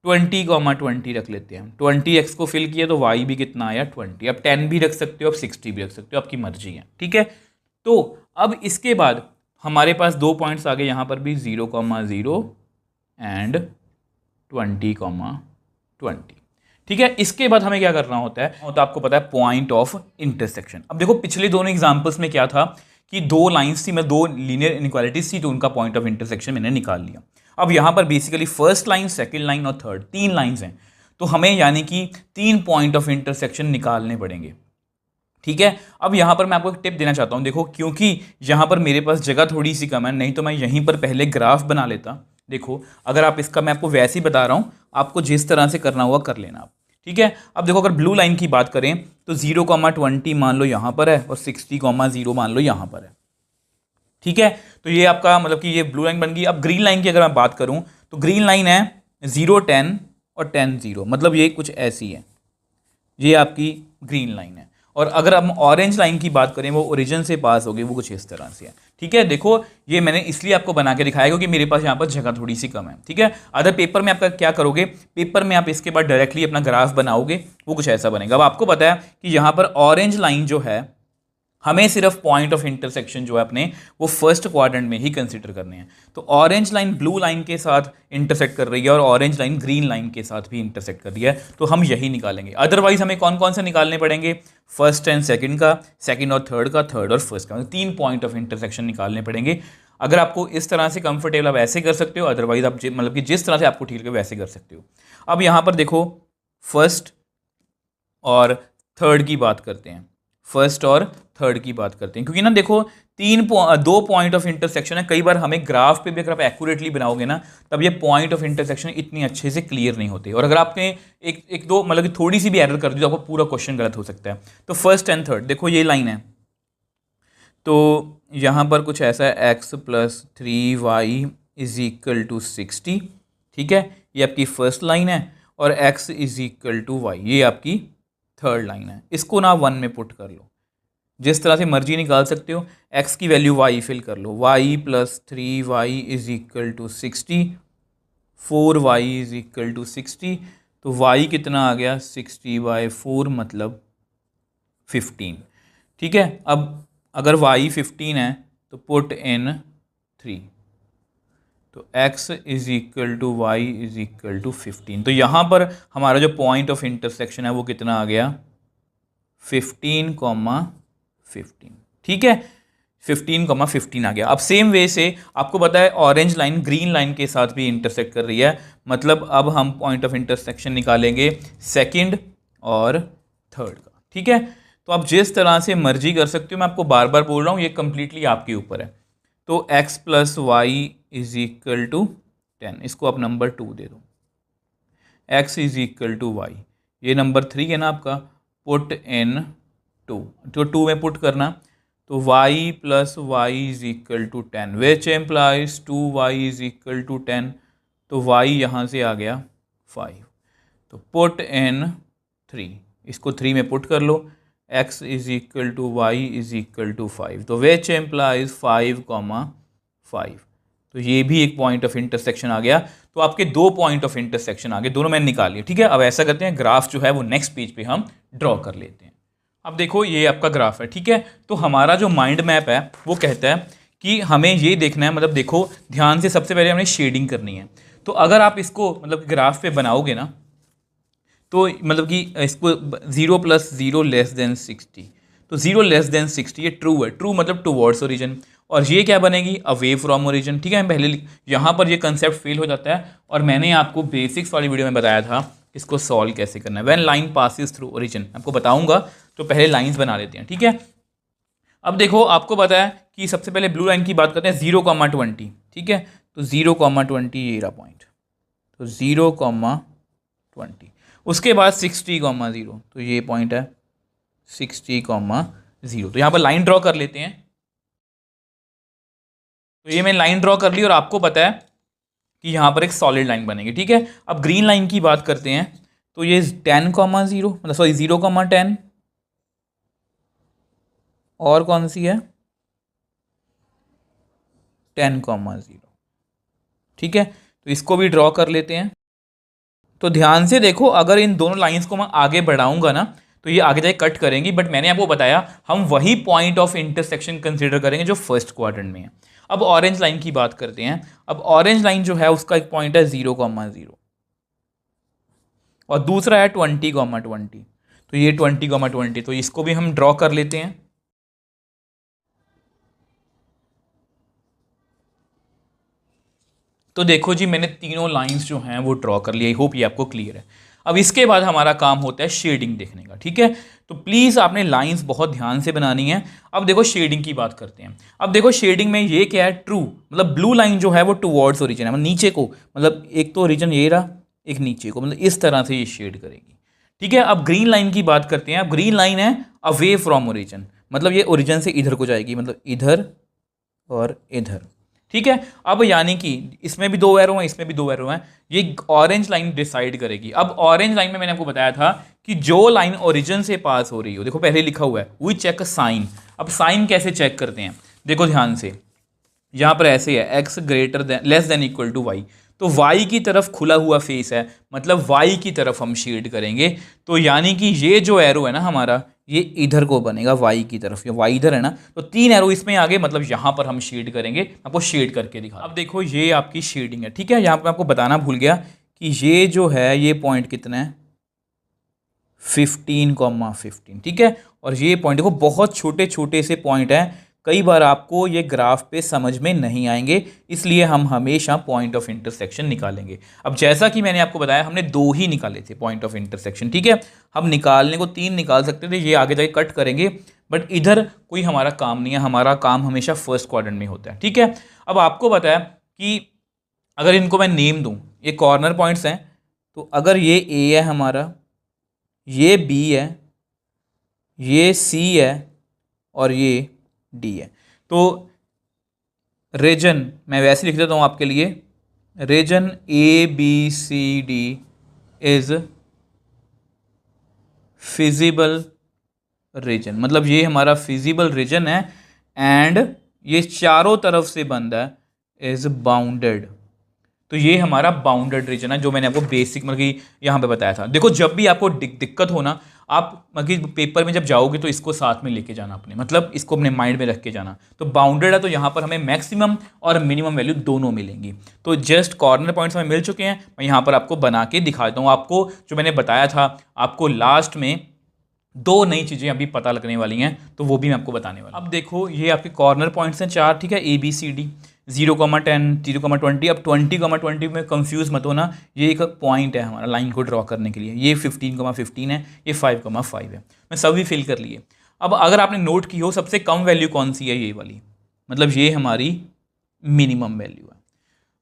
20, 20 रख लेते हैं। 20x को फिल किया तो y भी कितना आया, 20। अब 10 भी रख सकते हो, अब 60 भी रख सकते हो, आपकी मर्जी है। ठीक है, तो अब इसके बाद हमारे पास 2 पॉइंट्स आ गए, यहाँ पर भी 0, 0 एंड 20, 20। ठीक है, इसके बाद हमें क्या करना होता है, तो आपको पता है पॉइंट ऑफ इंटरसेक्शन। अब देखो, पिछले दोनों एग्जाम्पल्स में क्या था कि 2 लाइन्स थी, मैं 2 लीनियर इनक्वालिटीज थी, तो उनका पॉइंट ऑफ इंटरसेक्शन मैंने निकाल लिया। अब यहाँ पर basically first line, second line और थर्ड, 3 लाइंस हैं, तो हमें यानी कि 3 पॉइंट ऑफ इंटरसेक्शन निकालने पड़ेंगे। ठीक है, अब यहाँ पर मैं आपको एक टिप देना चाहता हूँ। देखो, क्योंकि यहाँ पर मेरे पास जगह थोड़ी सी कम है, नहीं तो मैं यहीं पर पहले ग्राफ बना लेता। देखो, अगर आप इसका, मैं आपको वैसे ही बता रहा हूँ, आपको जिस तरह से करना होगा कर लेना आप। ठीक है, अब देखो, अगर ब्लू लाइन की बात करें तो 0, 20 मान लो यहाँ पर है, और 60, 0 मान लो यहाँ पर है। ठीक है, तो ये आपका मतलब कि ये ब्लू लाइन बन गई। अब ग्रीन लाइन की अगर मैं बात करूं तो ग्रीन लाइन है 0, 10 और 10, 0, मतलब ये कुछ ऐसी है, ये आपकी ग्रीन लाइन है। और अगर हम ऑरेंज लाइन की बात करें, वो ओरिजिन से पास होगी, वो कुछ इस तरह से है। ठीक है, देखो, ये मैंने इसलिए आपको बना के दिखाया क्योंकि मेरे पास यहाँ पर जगह थोड़ी सी कम है। ठीक है, अदर पेपर में आपका क्या करोगे, पेपर में आप इसके बाद डायरेक्टली अपना ग्राफ बनाओगे, वो कुछ ऐसा बनेगा। अब आपको पता है कि यहाँ पर ऑरेंज लाइन जो है हमें सिर्फ पॉइंट ऑफ इंटरसेक्शन जो है अपने वो फर्स्ट क्वाड्रेंट में ही कंसीडर करने हैं। तो ऑरेंज लाइन ब्लू लाइन के साथ इंटरसेक्ट कर रही है और ऑरेंज लाइन ग्रीन लाइन के साथ भी इंटरसेक्ट कर रही है, तो हम यही निकालेंगे। अदरवाइज हमें कौन कौन से निकालने पड़ेंगे, फर्स्ट एंड सेकंड का, सेकंड और थर्ड का, थर्ड और फर्स्ट का, 3 पॉइंट ऑफ इंटरसेक्शन निकालने पड़ेंगे। अगर आपको इस तरह से कंफर्टेबल आप ऐसे कर सकते हो, अदरवाइज आप मतलब कि जिस तरह से आपको ठीक लगे वैसे कर सकते हो। अब यहाँ पर देखो फर्स्ट और थर्ड की बात करते हैं, फर्स्ट और थर्ड की बात करते हैं, क्योंकि ना देखो 2 पॉइंट ऑफ इंटरसेक्शन है। कई बार हमें ग्राफ पे भी अगर आप एक्यूरेटली बनाओगे ना तब ये पॉइंट ऑफ इंटरसेक्शन इतनी अच्छे से क्लियर नहीं होते, और अगर आपने एक दो मतलब कि थोड़ी सी भी एरर कर दी तो आपको पूरा क्वेश्चन गलत हो सकता है। तो फर्स्ट एंड थर्ड देखो ये लाइन है, तो यहाँ पर कुछ ऐसा है x + 3y = 60, ठीक है, ये आपकी फर्स्ट लाइन है, और x = y ये आपकी थर्ड लाइन है। इसको ना 1 में पुट कर लो, जिस तरह से मर्जी निकाल सकते हो। x की वैल्यू y फिल कर लो, y + 3y = 60, 4y = 60, तो y कितना आ गया 60/4 मतलब 15, ठीक है। अब अगर y 15 है तो पुट इन 3, तो x = y = 15। तो यहाँ पर हमारा जो पॉइंट ऑफ इंटरसेक्शन है वो कितना आ गया 15,15, ठीक है, 15,15 आ गया। अब सेम वे से आपको पता है ऑरेंज लाइन ग्रीन लाइन के साथ भी इंटरसेक्ट कर रही है, मतलब अब हम पॉइंट ऑफ इंटरसेक्शन निकालेंगे सेकंड और थर्ड का, ठीक है। तो आप जिस तरह से मर्जी कर सकते हो, मैं आपको बार बार बोल रहा हूँ, ये कंप्लीटली आपके ऊपर है। तो x + y = 10, इसको आप नंबर 2 दे दो, x = y, ये नंबर 3 है ना आपका, पुट इन 2, तो 2 में पुट करना, तो y + y = 10 which implies 2y = 10, तो y यहाँ से आ गया 5, तो पुट इन 3, इसको 3 में पुट कर लो, x = y = 5, तो विच एम्प्लाइज 5,5, तो ये भी एक पॉइंट ऑफ इंटरसेक्शन आ गया। तो आपके 2 पॉइंट ऑफ इंटरसेक्शन आ गए, दोनों मैंने निकाल लिए, ठीक है। अब ऐसा करते हैं, ग्राफ जो है वो नेक्स्ट पेज पे हम ड्रॉ कर लेते हैं। अब देखो ये आपका ग्राफ है, ठीक है। तो हमारा जो माइंड मैप है वो कहता है कि हमें ये देखना है, मतलब देखो ध्यान से, सबसे पहले हमें शेडिंग करनी है। तो अगर आप इसको मतलब ग्राफ पे बनाओगे ना, तो मतलब कि इसको 0 + 0 < 60, तो 0 < 60 ये ट्रू है, ट्रू मतलब टुवर्ड्स ओरिजिन, और ये क्या बनेगी अवे फ्रॉम ओरिजिन, ठीक है। मैं पहले यहाँ पर ये कंसेप्ट फेल हो जाता है, और मैंने आपको बेसिक्स वाली वीडियो में बताया था इसको सॉल्व कैसे करना है। When line passes through origin आपको बताऊंगा, तो पहले लाइंस बना लेते हैं, ठीक है। अब देखो आपको पता है कि सबसे पहले ब्लू लाइन की बात करते हैं, 0,20, ठीक है, तो 0,20 ये रहा पॉइंट, तो 0,20, उसके बाद 60,0, तो ये पॉइंट है 60,0, तो यहाँ पर लाइन ड्रॉ कर लेते हैं। तो ये मैंने लाइन ड्रॉ कर ली, और आपको पता है कि यहाँ पर एक सॉलिड लाइन बनेगी, ठीक है। अब ग्रीन लाइन की बात करते हैं, तो ये 10,0 मतलब सॉरी 0,10, और कौन सी है 10,0, ठीक है, तो इसको भी ड्रॉ कर लेते हैं। तो ध्यान से देखो, अगर इन दोनों लाइंस को मैं आगे बढ़ाऊंगा ना तो ये आगे जाके कट करेंगी, बट मैंने आपको बताया हम वही पॉइंट ऑफ इंटरसेक्शन कंसीडर करेंगे जो फर्स्ट क्वाड्रेंट में है। अब ऑरेंज लाइन की बात करते हैं। अब ऑरेंज लाइन जो है उसका एक पॉइंट है 0,0, और दूसरा है 20,20, तो ये 20,20, तो इसको भी हम ड्रॉ कर लेते हैं। तो देखो जी, मैंने तीनों लाइंस जो हैं वो ड्रॉ कर लिया। आई होप ये आपको क्लियर है। अब इसके बाद हमारा काम होता है शेडिंग देखने का, ठीक है। तो प्लीज़ आपने लाइंस बहुत ध्यान से बनानी है। अब देखो शेडिंग की बात करते हैं। अब देखो शेडिंग में ये क्या है, ट्रू मतलब ब्लू लाइन जो है वो टुवर्ड्स ओरिजिन है, मतलब नीचे को, मतलब एक तो ओरिजिन ये रहा, एक नीचे को, मतलब इस तरह से ये शेड करेगी, ठीक है। अब ग्रीन लाइन की बात करते हैं। अब ग्रीन लाइन है अवे फ्रॉम ओरिजिन, मतलब ये ओरिजिन से इधर को जाएगी, मतलब इधर और इधर, ठीक है। अब यानी कि इसमें भी 2 एरो हैं, इसमें भी 2 एरो हैं, ये ऑरेंज लाइन डिसाइड करेगी। अब ऑरेंज लाइन में मैंने आपको बताया था कि जो लाइन ओरिजिन से पास हो रही हो, देखो पहले लिखा हुआ है वी चेक साइन। अब साइन कैसे चेक करते हैं, देखो ध्यान से, यहाँ पर ऐसे है x < <= y, तो तो y की तरफ खुला हुआ फेस है, मतलब y की तरफ हम शेड करेंगे। तो यानी कि ये जो एरो है ना हमारा, ये इधर को बनेगा y की तरफ, ये y इधर है ना, तो 3 एरो इसमें आगे, मतलब यहाँ पर हम शेड करेंगे। आपको शेड करके दिखा, अब देखो ये आपकी शेडिंग है, ठीक है। यहाँ पर आपको बताना भूल गया कि ये जो है ये पॉइंट कितना है, 15,15, ठीक है। और ये पॉइंट देखो बहुत छोटे छोटे से पॉइंट हैं, कई बार आपको ये ग्राफ पे समझ में नहीं आएंगे, इसलिए हम हमेशा पॉइंट ऑफ इंटरसेक्शन निकालेंगे। अब जैसा कि मैंने आपको बताया, हमने 2 ही निकाले थे पॉइंट ऑफ इंटरसेक्शन, ठीक है। हम निकालने को 3 निकाल सकते थे, ये आगे जाके कट करेंगे, बट इधर कोई हमारा काम नहीं है, हमारा काम हमेशा फर्स्ट क्वाड्रेंट में होता है, ठीक है। अब आपको बताया कि अगर इनको मैं नेम दूं, ये कॉर्नर पॉइंट्स हैं, तो अगर ये ए है हमारा, ये बी है, ये सी है और ये डी है, तो रीजन मैं वैसे लिख देता हूं आपके लिए, region A B C D is feasible region, मतलब ये हमारा फिजिबल रीजन है, एंड ये चारों तरफ से बंद है, इज बाउंडेड। तो ये हमारा बाउंडेड रीजन है, जो मैंने आपको बेसिक मतलब कि यहाँ पे बताया था। देखो जब भी आपको दिक्कत हो ना, आप मतलब पेपर में जब जाओगे तो इसको साथ में लेके जाना अपने, मतलब इसको अपने माइंड में रख के जाना। तो बाउंडेड है, तो यहाँ पर हमें मैक्सिमम और मिनिमम वैल्यू दोनों मिलेंगी। तो जस्ट कॉर्नर पॉइंट्स हमें मिल चुके हैं, मैं यहाँ पर आपको बना के दिखा देता हूँ। आपको जो मैंने बताया था, आपको लास्ट में 2 नई चीज़ें अभी पता लगने वाली हैं, तो वो भी मैं आपको बताने वाला हूँ। अब देखो ये आपके कॉर्नर पॉइंट्स हैं 4, ठीक है, ए बी सी डी, 0,10, 0,20। अब 20,20 में कंफ्यूज मत होना, ये एक पॉइंट है हमारा लाइन को ड्रॉ करने के लिए। ये 15,15 है, ये 5,5 है। मैं सभी फिल कर लिए। अब अगर आपने नोट की हो, सबसे कम वैल्यू कौन सी है, ये वाली, मतलब ये हमारी मिनिमम वैल्यू है।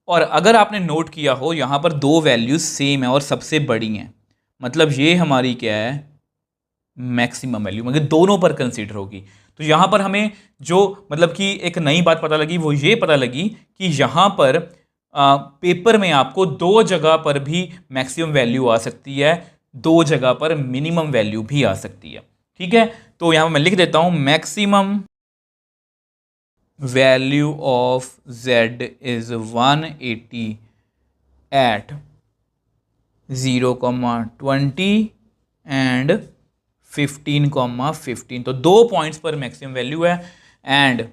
और अगर आपने नोट किया हो, यहाँ पर 2 वैल्यूज सेम है और सबसे बड़ी हैं, मतलब ये हमारी क्या है, मैक्सिमम वैल्यू, मतलब दोनों पर कंसीडर होगी। तो यहाँ पर हमें जो मतलब कि एक नई बात पता लगी, वो ये पता लगी कि यहाँ पर पेपर में आपको 2 जगह पर भी मैक्सिमम वैल्यू आ सकती है, 2 जगह पर मिनिमम वैल्यू भी आ सकती है, ठीक है। तो यहाँ पर मैं लिख देता हूँ, maximum value of z is 180 at 0,20 and 15,15। तो 2 पॉइंट्स पर मैक्सिमम वैल्यू है, and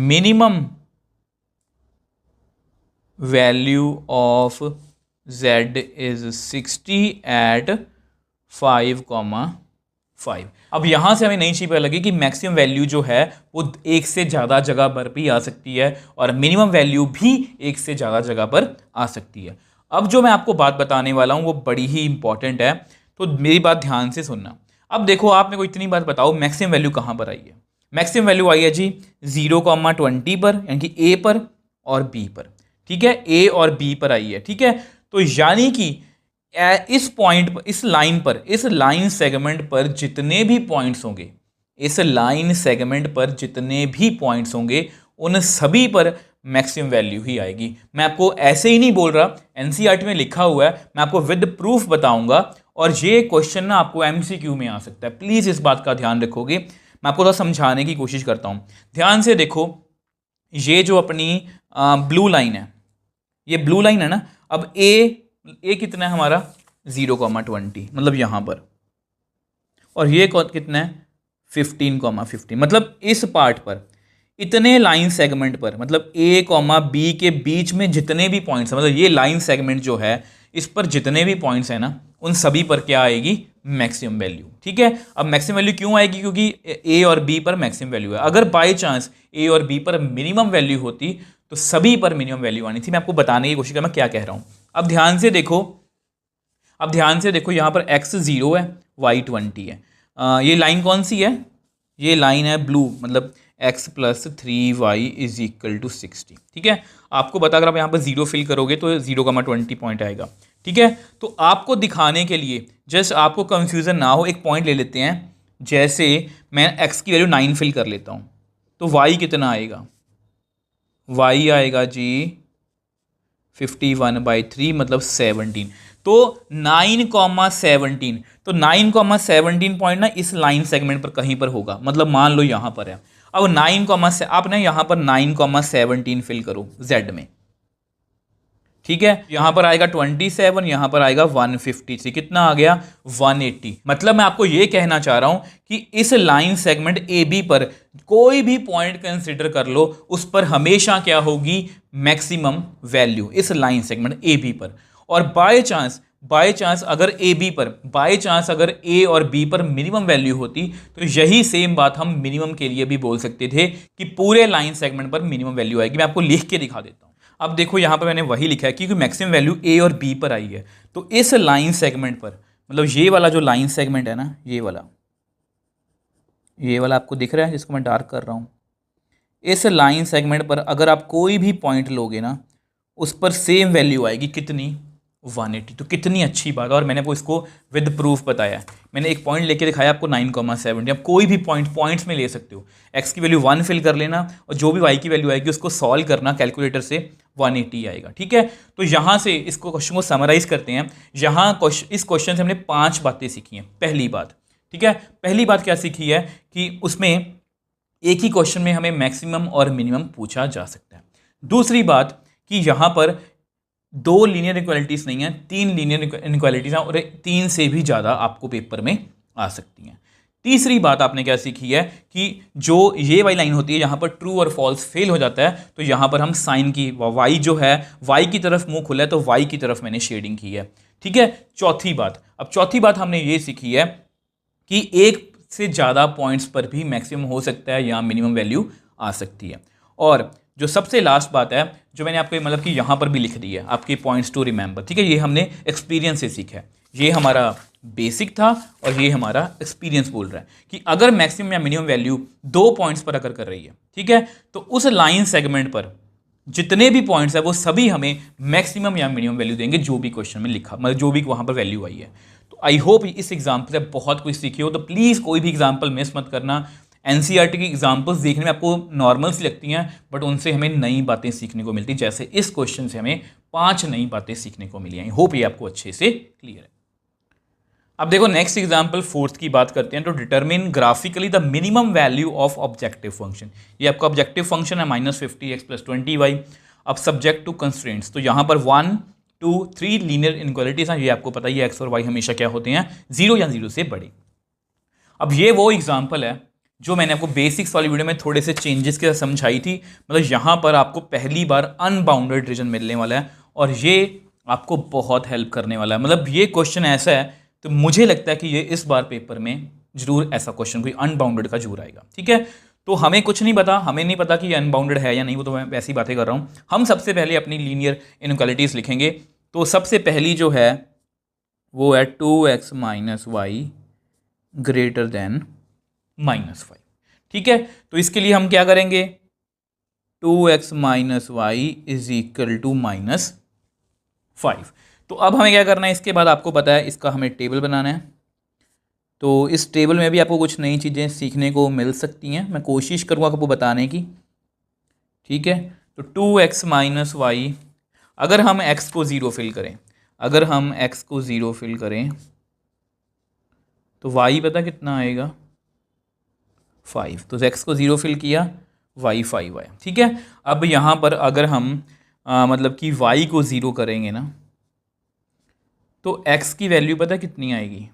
minimum value of z is 60 at 5,5। अब यहां से हमें नई चीज पता लगी कि मैक्सिमम वैल्यू जो है वो एक से ज़्यादा जगह पर भी आ सकती है, और मिनिमम वैल्यू भी एक से ज़्यादा जगह पर आ सकती है। अब जो मैं आपको बात बताने वाला हूं वो बड़ी ही इंपॉर्टेंट है, तो मेरी बात ध्यान से सुनना। अब देखो, आप मेरे को इतनी बात बताओ, मैक्सिमम वैल्यू कहाँ पर आई है। मैक्सिमम वैल्यू आई है जी 0,20 पर, यानी कि ए पर और बी पर, ठीक है, ए और बी पर आई है, ठीक है। तो यानी कि इस पॉइंट पर, इस लाइन पर, इस लाइन सेगमेंट पर जितने भी पॉइंट्स होंगे, इस लाइन सेगमेंट पर जितने भी पॉइंट्स होंगे, उन सभी पर मैक्सिमम वैल्यू ही आएगी। मैं आपको ऐसे ही नहीं बोल रहा, एनसीईआरटी में लिखा हुआ है, मैं आपको विद प्रूफ बताऊंगा, और ये क्वेश्चन ना आपको एमसीक्यू में आ सकता है। प्लीज इस बात का ध्यान रखोगे, मैं आपको थोड़ा समझाने की कोशिश करता हूं। ध्यान से देखो, ये जो अपनी ब्लू लाइन है, ये ब्लू लाइन है ना। अब ए कितना है हमारा, 0,20, मतलब यहां पर, और ये कितना है 15,15, मतलब इस पार्ट पर, इतने लाइन सेगमेंट पर, मतलब ए कॉमा बी के बीच में जितने भी पॉइंट्स हैं, मतलब ये लाइन सेगमेंट जो है, इस पर जितने भी पॉइंट्स हैं ना, उन सभी पर क्या आएगी, मैक्सिमम वैल्यू, ठीक है। अब मैक्सिमम वैल्यू क्यों आएगी, क्योंकि ए और बी पर मैक्सिमम वैल्यू है। अगर बाय चांस ए और बी पर मिनिमम वैल्यू होती, तो सभी पर मिनिमम वैल्यू आनी थी। मैं आपको बताने की कोशिश कर मैं क्या कह रहा हूं। अब ध्यान से देखो, यहां पर x 0 है, y 20 है। ये लाइन कौन सी है, ये लाइन है ब्लू, मतलब x + 3y = 60, ठीक है। आपको बता, अगर आप यहाँ पर 0 फिल करोगे तो 0,20 पॉइंट आएगा, ठीक है। तो आपको दिखाने के लिए, जस्ट आपको कंफ्यूजन ना हो, एक पॉइंट ले लेते हैं। जैसे मैं x की वैल्यू 9 फिल कर लेता हूँ, तो y कितना आएगा, y आएगा जी 51/3, मतलब 17। तो 9,17, तो 9,17 पॉइंट ना इस लाइन सेगमेंट पर कहीं पर होगा, मतलब मान लो यहाँ पर है। अब आप ना यहाँ पर 9,17 फिल करो z में, ठीक है, यहाँ पर आएगा 27, यहाँ पर आएगा 153, कितना आ गया 180। मतलब मैं आपको ये कहना चाह रहा हूं कि इस लाइन सेगमेंट ए बी पर कोई भी पॉइंट कंसिडर कर लो, उस पर हमेशा क्या होगी, मैक्सिमम वैल्यू इस लाइन सेगमेंट ए बी पर। और बाय चांस अगर ए बी पर, बाय चांस अगर ए और बी पर मिनिमम वैल्यू होती, तो यही सेम बात हम मिनिमम के लिए भी बोल सकते थे कि पूरे लाइन सेगमेंट पर मिनिमम वैल्यू आएगी। मैं आपको लिख के दिखा देता हूं। अब देखो यहाँ पर मैंने वही लिखा है क्योंकि मैक्सिमम वैल्यू ए और बी पर आई है, तो इस लाइन सेगमेंट पर, मतलब ये वाला जो लाइन सेगमेंट है ना, ये वाला आपको दिख रहा है जिसको मैं डार्क कर रहा हूँ, इस लाइन सेगमेंट पर अगर आप कोई भी पॉइंट लोगे ना, उस पर सेम वैल्यू आएगी, कितनी, 180। तो कितनी अच्छी बात है। और मैंने आपको इसको विद प्रूफ बताया, मैंने एक पॉइंट लेके दिखाया आपको 9,70। आप कोई भी पॉइंट्स में ले सकते हो, एक्स की वैल्यू 1 फिल कर लेना और जो भी वाई की वैल्यू आएगी उसको सॉल्व करना कैलकुलेटर से, 180 आएगा। ठीक है, तो यहाँ से इसको क्वेश्चन को समराइज करते हैं। यहाँ इस क्वेश्चन से हमने 5 बातें सीखी हैं। पहली बात, ठीक है, पहली बात क्या सीखी है कि उसमें एक ही क्वेश्चन में हमें मैक्सिमम और मिनिमम पूछा जा सकता है। दूसरी बात कि यहाँ पर 2 लीनियर इक्वालिटीज नहीं है, 3 लीनियर इक्वालिटीज हैं और 3 से भी ज़्यादा आपको पेपर में आ सकती हैं। तीसरी बात आपने क्या सीखी है कि जो ये वाली लाइन होती है यहाँ पर ट्रू और फॉल्स फेल हो जाता है, तो यहाँ पर हम साइन की, वाई जो है वाई की तरफ मुंह खुला है तो वाई की तरफ मैंने शेडिंग की है। ठीक है, चौथी बात हमने ये सीखी है कि एक से ज़्यादा पॉइंट्स पर भी मैक्सिमम हो सकता है या मिनिमम वैल्यू आ सकती है। और जो सबसे लास्ट बात है जो मैंने आपको मतलब कि यहाँ पर भी लिख दी है, आपके पॉइंट्स टू रिमेंबर। ठीक है, ये हमने एक्सपीरियंस से सीखा है। ये हमारा बेसिक था और ये हमारा एक्सपीरियंस बोल रहा है कि अगर मैक्सिमम या मिनिमम वैल्यू 2 पॉइंट्स पर अगर कर रही है, ठीक है, तो उस लाइन सेगमेंट पर जितने भी पॉइंट्स है वो सभी हमें मैक्सिमम या मिनिमम वैल्यू देंगे, जो भी क्वेश्चन में लिखा, मतलब जो भी वहाँ पर वैल्यू आई है। तो आई होप इस एग्जाम्पल से बहुत कुछ सीखी हो। तो प्लीज़ कोई भी एग्जाम्पल मिस मत करना। एनसीईआरटी की एग्जाम्पल्स देखने में आपको नॉर्मल सी लगती हैं, बट उनसे हमें नई बातें सीखने को मिलती, जैसे इस क्वेश्चन से हमें 5 नई बातें सीखने को मिली हैं। होप ये आपको अच्छे से क्लियर है। अब देखो नेक्स्ट एग्जाम्पल 4th की बात करते हैं। तो determine graphically the minimum value of objective function. ये आपका ऑब्जेक्टिव फंक्शन है -50x + 20y। अब सब्जेक्ट टू कंस्ट्रेंट्स, तो यहाँ पर 1, 2, 3 लीनियर इनक्वालिटीज हैं। ये आपको पता ही है, एक्स और वाई हमेशा क्या होते हैं, 0 या 0 से बड़े। अब ये वो एग्जाम्पल है जो मैंने आपको बेसिक्स वाली वीडियो में थोड़े से चेंजेस के साथ समझाई थी। मतलब यहाँ पर आपको पहली बार अनबाउंडेड रीजन मिलने वाला है और ये आपको बहुत हेल्प करने वाला है। मतलब ये क्वेश्चन ऐसा है, तो मुझे लगता है कि ये इस बार पेपर में जरूर ऐसा क्वेश्चन कोई अनबाउंडेड का जरूर आएगा। ठीक है, तो हमें कुछ नहीं पता, हमें नहीं पता कि ये अनबाउंडेड है या नहीं, वो तो मैं वैसी बातें कर रहा हूँ। हम सबसे पहले अपनी लीनियर इनइक्वालिटीज लिखेंगे। तो सबसे पहली जो है वो है 2x - y ग्रेटर देन -5। ठीक है, तो इसके लिए हम क्या करेंगे, 2x - y = -5। तो अब हमें क्या करना है, इसके बाद आपको पता है इसका हमें टेबल बनाना है। तो इस टेबल में भी आपको कुछ नई चीज़ें सीखने को मिल सकती हैं, मैं कोशिश करूँगा आपको बताने की। ठीक है, तो 2x - y, अगर हम x को 0 फिल करें, तो y पता कितना आएगा, 5। तो x को 0 फिल किया, y 5 आया। ठीक है, अब यहाँ पर अगर हम मतलब कि y को 0 करेंगे ना, तो x की वैल्यू पता कितनी आएगी,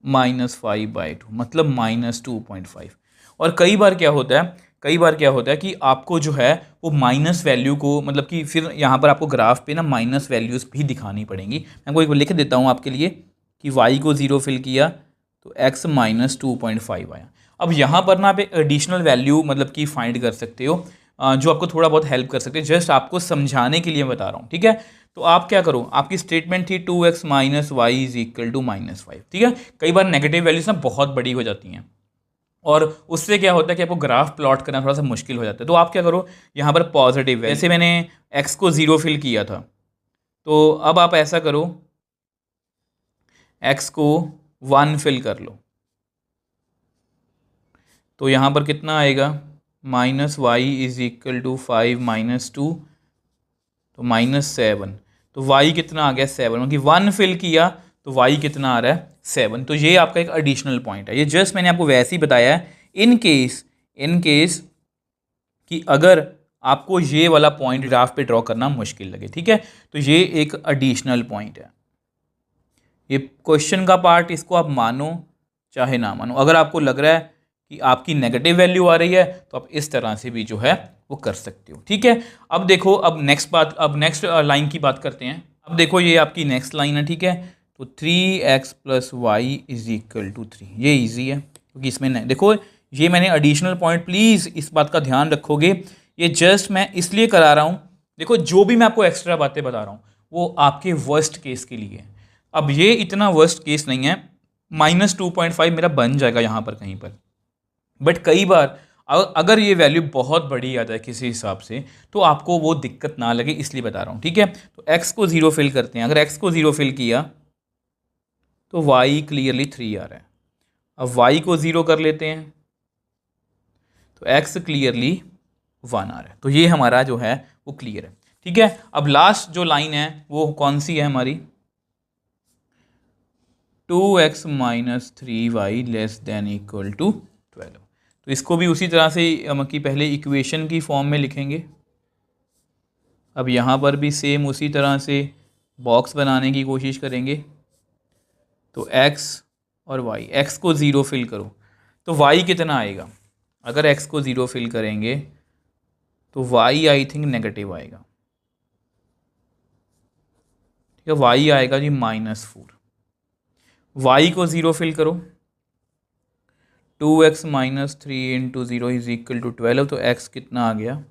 -5/2, मतलब -2.5। और कई बार क्या होता है कि आपको जो है वो माइनस वैल्यू को, मतलब कि फिर यहाँ पर आपको ग्राफ पे ना माइनस वैल्यूज़ भी दिखानी पड़ेंगी। मैं कोई लिख देता हूँ आपके लिए कि y को 0 फिल किया तो x -2.5 आया। अब यहाँ पर ना आप एक एडिशनल वैल्यू मतलब कि फाइंड कर सकते हो, जो आपको थोड़ा बहुत हेल्प कर सकते हैं। जस्ट आपको समझाने के लिए बता रहा हूँ। ठीक है, तो आप क्या करो, आपकी स्टेटमेंट थी 2x - y = -5। ठीक है, कई बार नेगेटिव वैल्यूज ना बहुत बड़ी हो जाती हैं और उससे क्या होता है कि आपको ग्राफ प्लॉट करना थोड़ा सा मुश्किल हो जाता है। तो आप क्या करो, यहाँ पर पॉजिटिव, जैसे मैंने x को 0 फिल किया था, तो अब आप ऐसा करो, x को 1 फिल कर लो, तो यहाँ पर कितना आएगा, -y = 5 - 2, तो -7। तो y कितना आ गया, 7, क्योंकि 1 फिल किया तो y कितना आ रहा है, 7। तो ये आपका एक एडिशनल पॉइंट है। ये जस्ट मैंने आपको वैसे ही बताया है इन केस कि अगर आपको ये वाला पॉइंट ग्राफ पे ड्रॉ करना मुश्किल लगे, ठीक है। तो ये एक एडिशनल पॉइंट है। ये क्वेश्चन का पार्ट, इसको आप मानो चाहे ना मानो। अगर आपको लग रहा है कि आपकी नेगेटिव वैल्यू आ रही है तो आप इस तरह से भी जो है वो कर सकते हो, ठीक है। अब देखो, अब नेक्स्ट लाइन की बात करते हैं। अब देखो ये आपकी नेक्स्ट लाइन है, ठीक है। तो 3x plus y is equal to 3, ये ईजी है क्योंकि इसमें नहीं, देखो ये मैंने एडिशनल पॉइंट, प्लीज़ इस बात का ध्यान रखोगे, ये जस्ट मैं इसलिए करा रहा हूँ, देखो जो भी मैं आपको एक्स्ट्रा बातें बता रहा हूँ वो आपके वर्स्ट केस के लिए है। अब ये इतना वर्स्ट केस नहीं है, -2.5 मेरा बन जाएगा यहाँ पर कहीं पर, बट कई बार अगर ये वैल्यू बहुत बड़ी आ जाए किसी हिसाब से तो आपको वो दिक्कत ना लगे, इसलिए बता रहा हूँ, ठीक है। तो x को 0 फिल करते हैं। अगर x को 0 फिल किया तो y क्लियरली 3 आ रहा है। अब y को 0 कर लेते हैं तो x क्लियरली 1 आ रहा है। तो ये हमारा जो है वो क्लियर है, ठीक है। अब लास्ट जो लाइन है वो कौन सी है हमारी, 2x minus 3y less than equal to 12। तो इसको भी उसी तरह से कि पहले इक्वेशन की फॉर्म में लिखेंगे। अब यहाँ पर भी सेम उसी तरह से बॉक्स बनाने की कोशिश करेंगे। तो x और y, x को 0 फिल करो तो y कितना आएगा, अगर x को 0 फिल करेंगे तो y आई थिंक नेगेटिव आएगा, ठीक है। y आएगा जी -4। y को 0 फिल करो, 2x minus 3 into 0 is equal to 12। तो x कितना आ गया,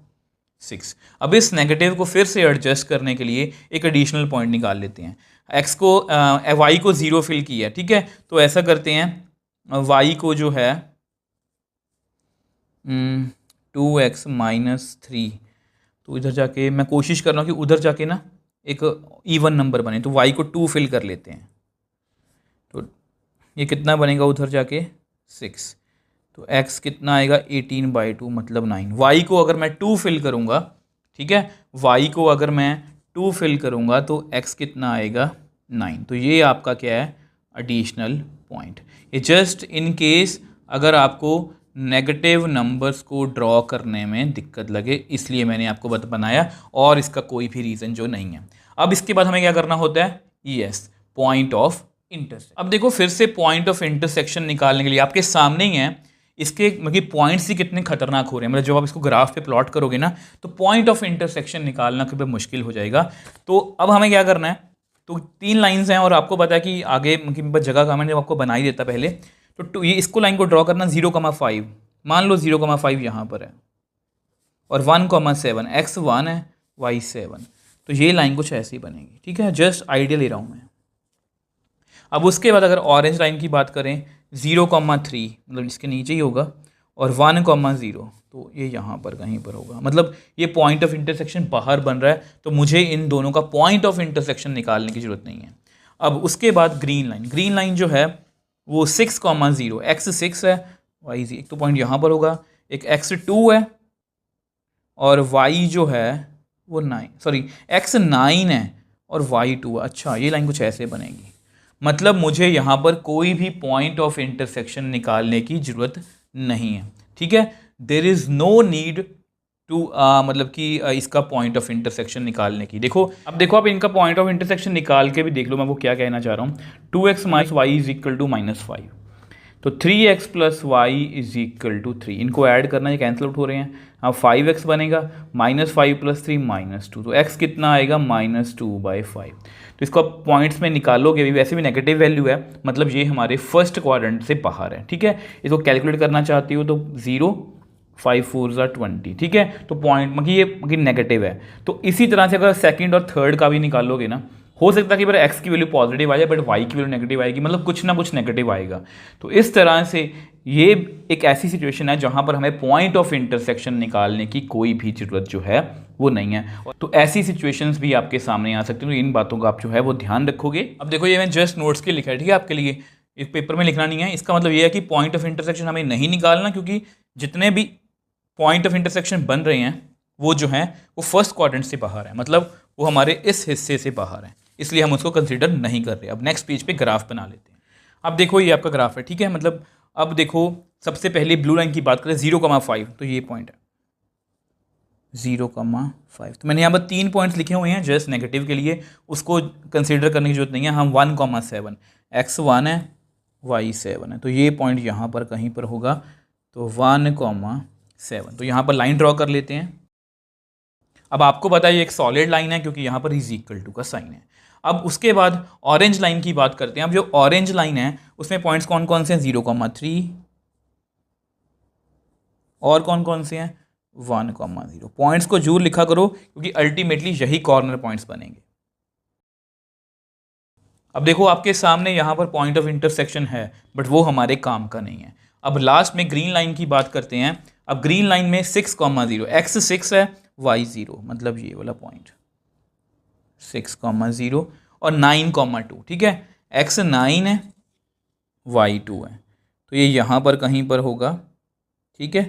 6। अब इस नेगेटिव को फिर से एडजस्ट करने के लिए एक एडिशनल पॉइंट निकाल लेते हैं। x को y को 0 फिल किया, ठीक है। तो ऐसा करते हैं, y को जो है 2x माइनस 3, तो इधर जाके मैं कोशिश कर रहा हूँ कि उधर जाके ना एक इवन नंबर बने, तो y को 2 फिल कर लेते हैं। तो ये कितना बनेगा उधर जाके 6। तो x कितना आएगा 18/2 मतलब 9। y को अगर मैं 2 फिल करूँगा, ठीक है, y को अगर मैं 2 फिल करूँगा तो x कितना आएगा 9। तो ये आपका क्या है, एडिशनल पॉइंट। ये जस्ट इन केस अगर आपको नेगेटिव नंबर्स को ड्रॉ करने में दिक्कत लगे, इसलिए मैंने आपको बनाया, और इसका कोई भी रीज़न जो नहीं है। अब इसके बाद हमें क्या करना होता है, यस, पॉइंट ऑफ इंटरसेक्शन। अब देखो फिर से पॉइंट ऑफ इंटरसेक्शन निकालने के लिए आपके सामने ही है, इसके मतलब पॉइंट्स ही कितने खतरनाक हो रहे हैं, मतलब जब आप इसको ग्राफ पे प्लॉट करोगे ना तो पॉइंट ऑफ इंटरसेक्शन निकालना कभी मुश्किल हो जाएगा। तो अब हमें क्या करना है, तो 3 लाइंस हैं और आपको पता है कि आगे मतलब जगह का मैंने जब आपको बना ही देता पहले, तो ये इसको लाइन को ड्रॉ करना 0,5, मान लो 0,5 यहाँ पर है, और 1,7, x 1 है y 7। तो ये लाइन कुछ ऐसी बनेगी, ठीक है, जस्ट आइडिया ले रहा हूँ मैं। अब उसके बाद अगर ऑरेंज लाइन की बात करें 0,3 मतलब इसके नीचे ही होगा, और 1,0 तो ये यहाँ पर कहीं पर होगा, मतलब ये पॉइंट ऑफ इंटरसेक्शन बाहर बन रहा है, तो मुझे इन दोनों का पॉइंट ऑफ इंटरसेक्शन निकालने की ज़रूरत नहीं है। अब उसके बाद ग्रीन लाइन जो है वो 6,0, x 6 है, y एक तो पॉइंट यहाँ पर होगा, एक x 2 है और y जो है वो 9, सॉरी x 9 है और y 2। अच्छा, ये लाइन कुछ ऐसे बनेगी, मतलब मुझे यहाँ पर कोई भी पॉइंट ऑफ इंटरसेक्शन निकालने की ज़रूरत नहीं है, ठीक है। There is no need to मतलब कि इसका पॉइंट ऑफ इंटरसेक्शन निकालने की। देखो अब देखो, आप इनका पॉइंट ऑफ इंटरसेक्शन निकाल के भी देख लो, मैं वो क्या कहना चाह रहा हूँ। 2x minus y is equal to -5, तो 3x plus y is equal to 3, इनको ऐड करना, ये कैंसिल आउट हो रहे हैं। हाँ, 5x बनेगा, -5 प्लस 3 -2, तो x कितना आएगा -2/5। तो इसको आप पॉइंट्स में निकालोगे, वैसे भी नेगेटिव वैल्यू है, मतलब ये हमारे फर्स्ट क्वाड्रेंट से बाहर है, ठीक है। इसको कैलकुलेट करना चाहती हो तो 0, 5 4 20, ठीक है। तो पॉइंट मतलब ये नेगेटिव है। तो इसी तरह से अगर सेकंड और थर्ड का भी निकालोगे ना, हो सकता है कि एक्स की वैल्यू पॉजिटिव आ जाए बट वाई की वैल्यू नेगेटिव आएगी, मतलब कुछ ना कुछ नेगेटिव आएगा। तो इस तरह से ये एक ऐसी सिचुएशन है जहां पर हमें पॉइंट ऑफ इंटरसेक्शन निकालने की कोई भी ज़रूरत जो है वो नहीं है। तो ऐसी सिचुएशंस भी आपके सामने आ सकती हैं, तो इन बातों का आप जो है वो ध्यान रखोगे। अब देखो, ये मैं जस्ट नोट्स के लिखा है, ठीक है, आपके लिए, एक पेपर में लिखना नहीं है। इसका मतलब ये है कि पॉइंट ऑफ इंटरसेक्शन हमें नहीं निकालना, क्योंकि जितने भी पॉइंट ऑफ इंटरसेक्शन बन रहे हैं वो जो हैं वो फर्स्ट क्वाड्रेंट से बाहर है, मतलब वो हमारे इस हिस्से से बाहर है, इसलिए हम उसको कंसीडर नहीं कर रहे। अब नेक्स्ट पेज पे ग्राफ बना लेते हैं। अब देखो, ये आपका ग्राफ है, ठीक है, मतलब अब देखो सबसे पहले ब्लू लाइन की बात करें 0,5, तो ये पॉइंट है, 0,5। तो मैंने यहाँ पर 3 पॉइंट्स लिखे हुए हैं जस्ट नेगेटिव के लिए, उसको कंसीडर करने की जरूरत नहीं है। हम 1,7 x1 है y7 है, तो ये पॉइंट यहाँ पर कहीं पर होगा, तो 1,7। तो यहाँ पर लाइन ड्रॉ कर लेते हैं। अब आपको पता है ये एक सॉलिड लाइन है क्योंकि यहाँ पर इज इक्वल टू का साइन है। अब उसके बाद ऑरेंज लाइन की बात करते हैं। अब जो ऑरेंज लाइन है उसमें पॉइंट्स कौन कौन से हैं, 0,3 और कौन कौन से हैं 1,0। पॉइंट्स को जरूर लिखा करो क्योंकि अल्टीमेटली यही कॉर्नर पॉइंट्स बनेंगे। अब देखो आपके सामने यहाँ पर पॉइंट ऑफ इंटरसेक्शन है बट वो हमारे काम का नहीं है। अब लास्ट में ग्रीन लाइन की बात करते हैं। अब ग्रीन लाइन में 6,0 x 6 है y 0, मतलब ये वाला पॉइंट 6,0 और 9,2, ठीक है, x 9 है y 2 है, तो ये यहाँ पर कहीं पर होगा, ठीक है,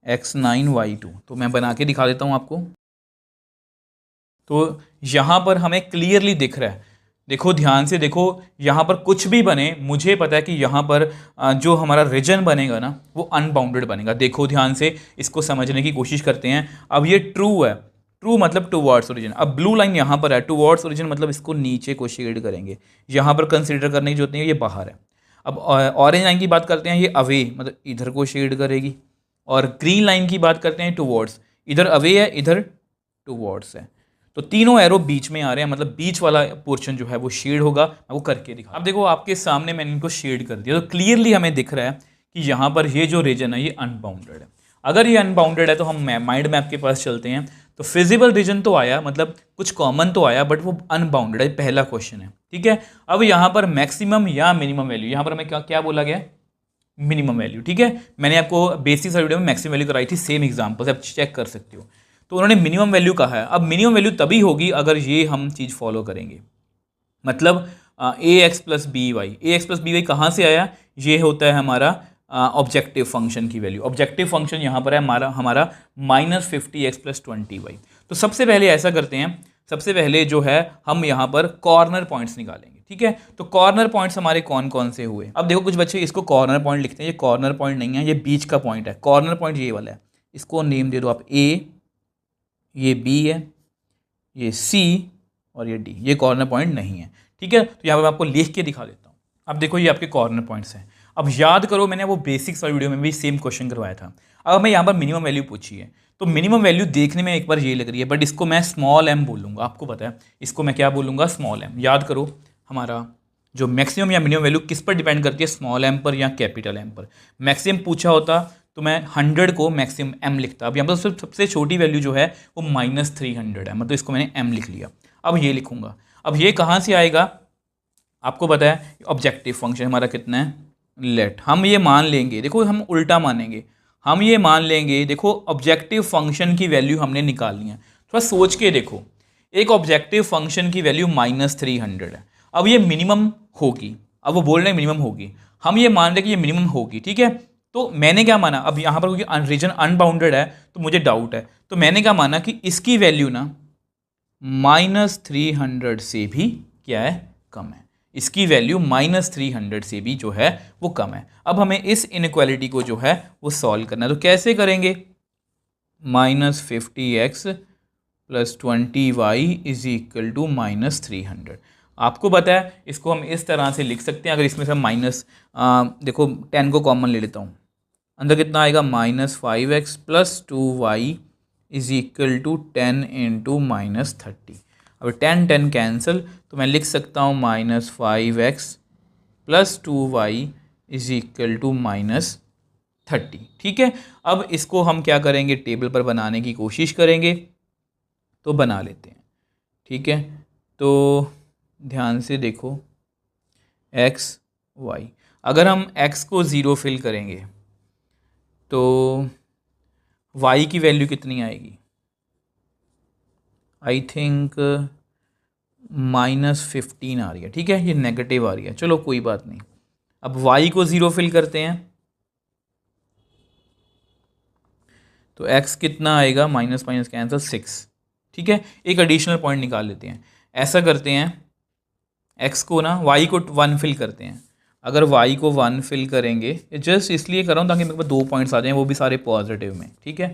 x 9 y 2। तो मैं बना के दिखा देता हूँ आपको। तो यहाँ पर हमें क्लियरली दिख रहा है, देखो ध्यान से देखो, यहाँ पर कुछ भी बने मुझे पता है कि यहाँ पर जो हमारा रीजन बनेगा ना वो अनबाउंडेड बनेगा। देखो ध्यान से इसको समझने की कोशिश करते हैं। अब ये ट्रू है, ट्रू मतलब टुवर्ड्स ओरिजिन। अब ब्लू लाइन यहाँ पर है, टुवर्ड्स ओरिजिन मतलब इसको नीचे को शेड करेंगे, यहाँ पर कंसिडर करने की जरूरत नहीं है, ये बाहर है। अब ऑरेंज लाइन की बात करते हैं, ये अवे मतलब इधर को शेड करेगी। और ग्रीन लाइन की बात करते हैं टुवर्ड्स, इधर अवे है इधर टुवर्ड्स है। तो तीनों एरो बीच में आ रहे हैं, मतलब बीच वाला पोर्शन जो है वो शेड होगा। मैं वो करके दिखा। अब देखो आपके सामने मैंने इनको शेड कर दिया, तो क्लियरली हमें दिख रहा है कि यहाँ पर ये जो रीजन है ये अनबाउंडेड है। अगर ये अनबाउंडेड है तो हम माइंड मैप के पास चलते हैं। तो फिजिबल रीजन तो आया, मतलब कुछ कॉमन तो आया, बट वो अनबाउंडेड है, पहला क्वेश्चन है, ठीक है। अब यहाँ पर मैक्सिमम या मिनिमम वैल्यू, यहाँ पर हमें क्या क्या बोला गया, मिनिमम वैल्यू, ठीक है। मैंने आपको बेसिक वीडियो में मैक्सिमम वैल्यू कराई थी, सेम एग्जाम्पल से आप चेक कर सकते हो। तो उन्होंने मिनिमम वैल्यू कहा है। अब मिनिमम वैल्यू तभी होगी अगर ये हम चीज़ फॉलो करेंगे, मतलब ax प्लस बी वाई कहाँ से आया, ये होता है हमारा ऑब्जेक्टिव फंक्शन की वैल्यू। ऑब्जेक्टिव फंक्शन यहाँ पर है हमारा -50x प्लस 20y। तो सबसे पहले ऐसा करते हैं, सबसे पहले जो है हम यहाँ पर कॉर्नर पॉइंट्स निकालेंगे, ठीक है। तो कॉर्नर पॉइंट्स हमारे कौन कौन से हुए। अब देखो कुछ बच्चे इसको कॉर्नर पॉइंट लिखते हैं, ये कॉर्नर पॉइंट नहीं है, ये बीच का पॉइंट है। कॉर्नर पॉइंट ये वाला है, इसको नेम दे दो आप A, ये B है, ये C और ये D। ये कॉर्नर पॉइंट नहीं है, ठीक है। तो यहाँ पर मैं आपको लिख के दिखा देता हूँ। अब देखो ये आपके कॉर्नर पॉइंट्स हैं। अब याद करो मैंने वो बेसिक्स वाली वीडियो में भी सेम क्वेश्चन करवाया था। अब मैं यहाँ पर मिनिमम वैल्यू पूछी है, तो मिनिमम वैल्यू देखने में एक बार ये लग रही है, बट इसको मैं स्मॉल m बोलूँगा। आपको पता है इसको मैं क्या बोलूँगा, स्मॉल m। याद करो हमारा जो मैक्सिमम या मिनिमम वैल्यू किस पर डिपेंड करती है, स्मॉल m पर या कैपिटल M पर। मैक्सिमम पूछा होता तो मैं 100 को मैक्सिमम m लिखता। अब यहाँ पर सबसे छोटी वैल्यू जो है वो -300 है, मतलब इसको मैंने m लिख लिया। अब ये लिखूँगा। अब ये कहाँ से आएगा, आपको पता है ऑब्जेक्टिव फंक्शन हमारा कितना है, लेट। हम ये मान लेंगे, देखो हम उल्टा मानेंगे, हम ये मान लेंगे, देखो ऑब्जेक्टिव फंक्शन की वैल्यू हमने निकालनी है। थोड़ा सोच के देखो, एक ऑब्जेक्टिव फंक्शन की वैल्यू -300 है। अब ये मिनिमम होगी, अब वो बोल रहे हैं मिनिमम होगी, हम ये मान रहे हैं कि ये मिनिमम होगी, ठीक है। तो मैंने क्या माना, अब यहाँ पर क्योंकि रीजन अनबाउंडेड है तो मुझे डाउट है, तो मैंने क्या माना कि इसकी वैल्यू ना -300 से भी क्या है, कम है। इसकी वैल्यू -300 से भी जो है वो कम है। अब हमें इस इनइक्वालिटी को जो है वो सॉल्व करना है, तो कैसे करेंगे, -50x plus 20y is equal to -300। आपको पता है इसको हम इस तरह से लिख सकते हैं। अगर इसमें से माइनस देखो 10 को कॉमन ले लेता हूँ, अंदर कितना आएगा, -5x plus 2y is equal to 10 into -30। अब 10 कैंसिल, तो मैं लिख सकता हूँ -5x plus 2y is equal to -30, ठीक है। अब इसको हम क्या करेंगे, टेबल पर बनाने की कोशिश करेंगे, तो बना लेते हैं, ठीक है। तो ध्यान से देखो x y, अगर हम x को 0 फिल करेंगे तो y की वैल्यू कितनी आएगी, आई थिंक -15 आ रही है, ठीक है, ये नेगेटिव आ रही है, चलो कोई बात नहीं। अब y को 0 फिल करते हैं तो x कितना आएगा, माइनस माइनस कैंसिल 6, ठीक है। एक एडिशनल पॉइंट निकाल लेते हैं, ऐसा करते हैं x को ना y को 1 फिल करते हैं। अगर y को 1 फिल करेंगे, जस्ट इसलिए कर रहा हूँ ताकि मेरे पास 2 पॉइंट्स आ जाएं, वो भी सारे पॉजिटिव में, ठीक है।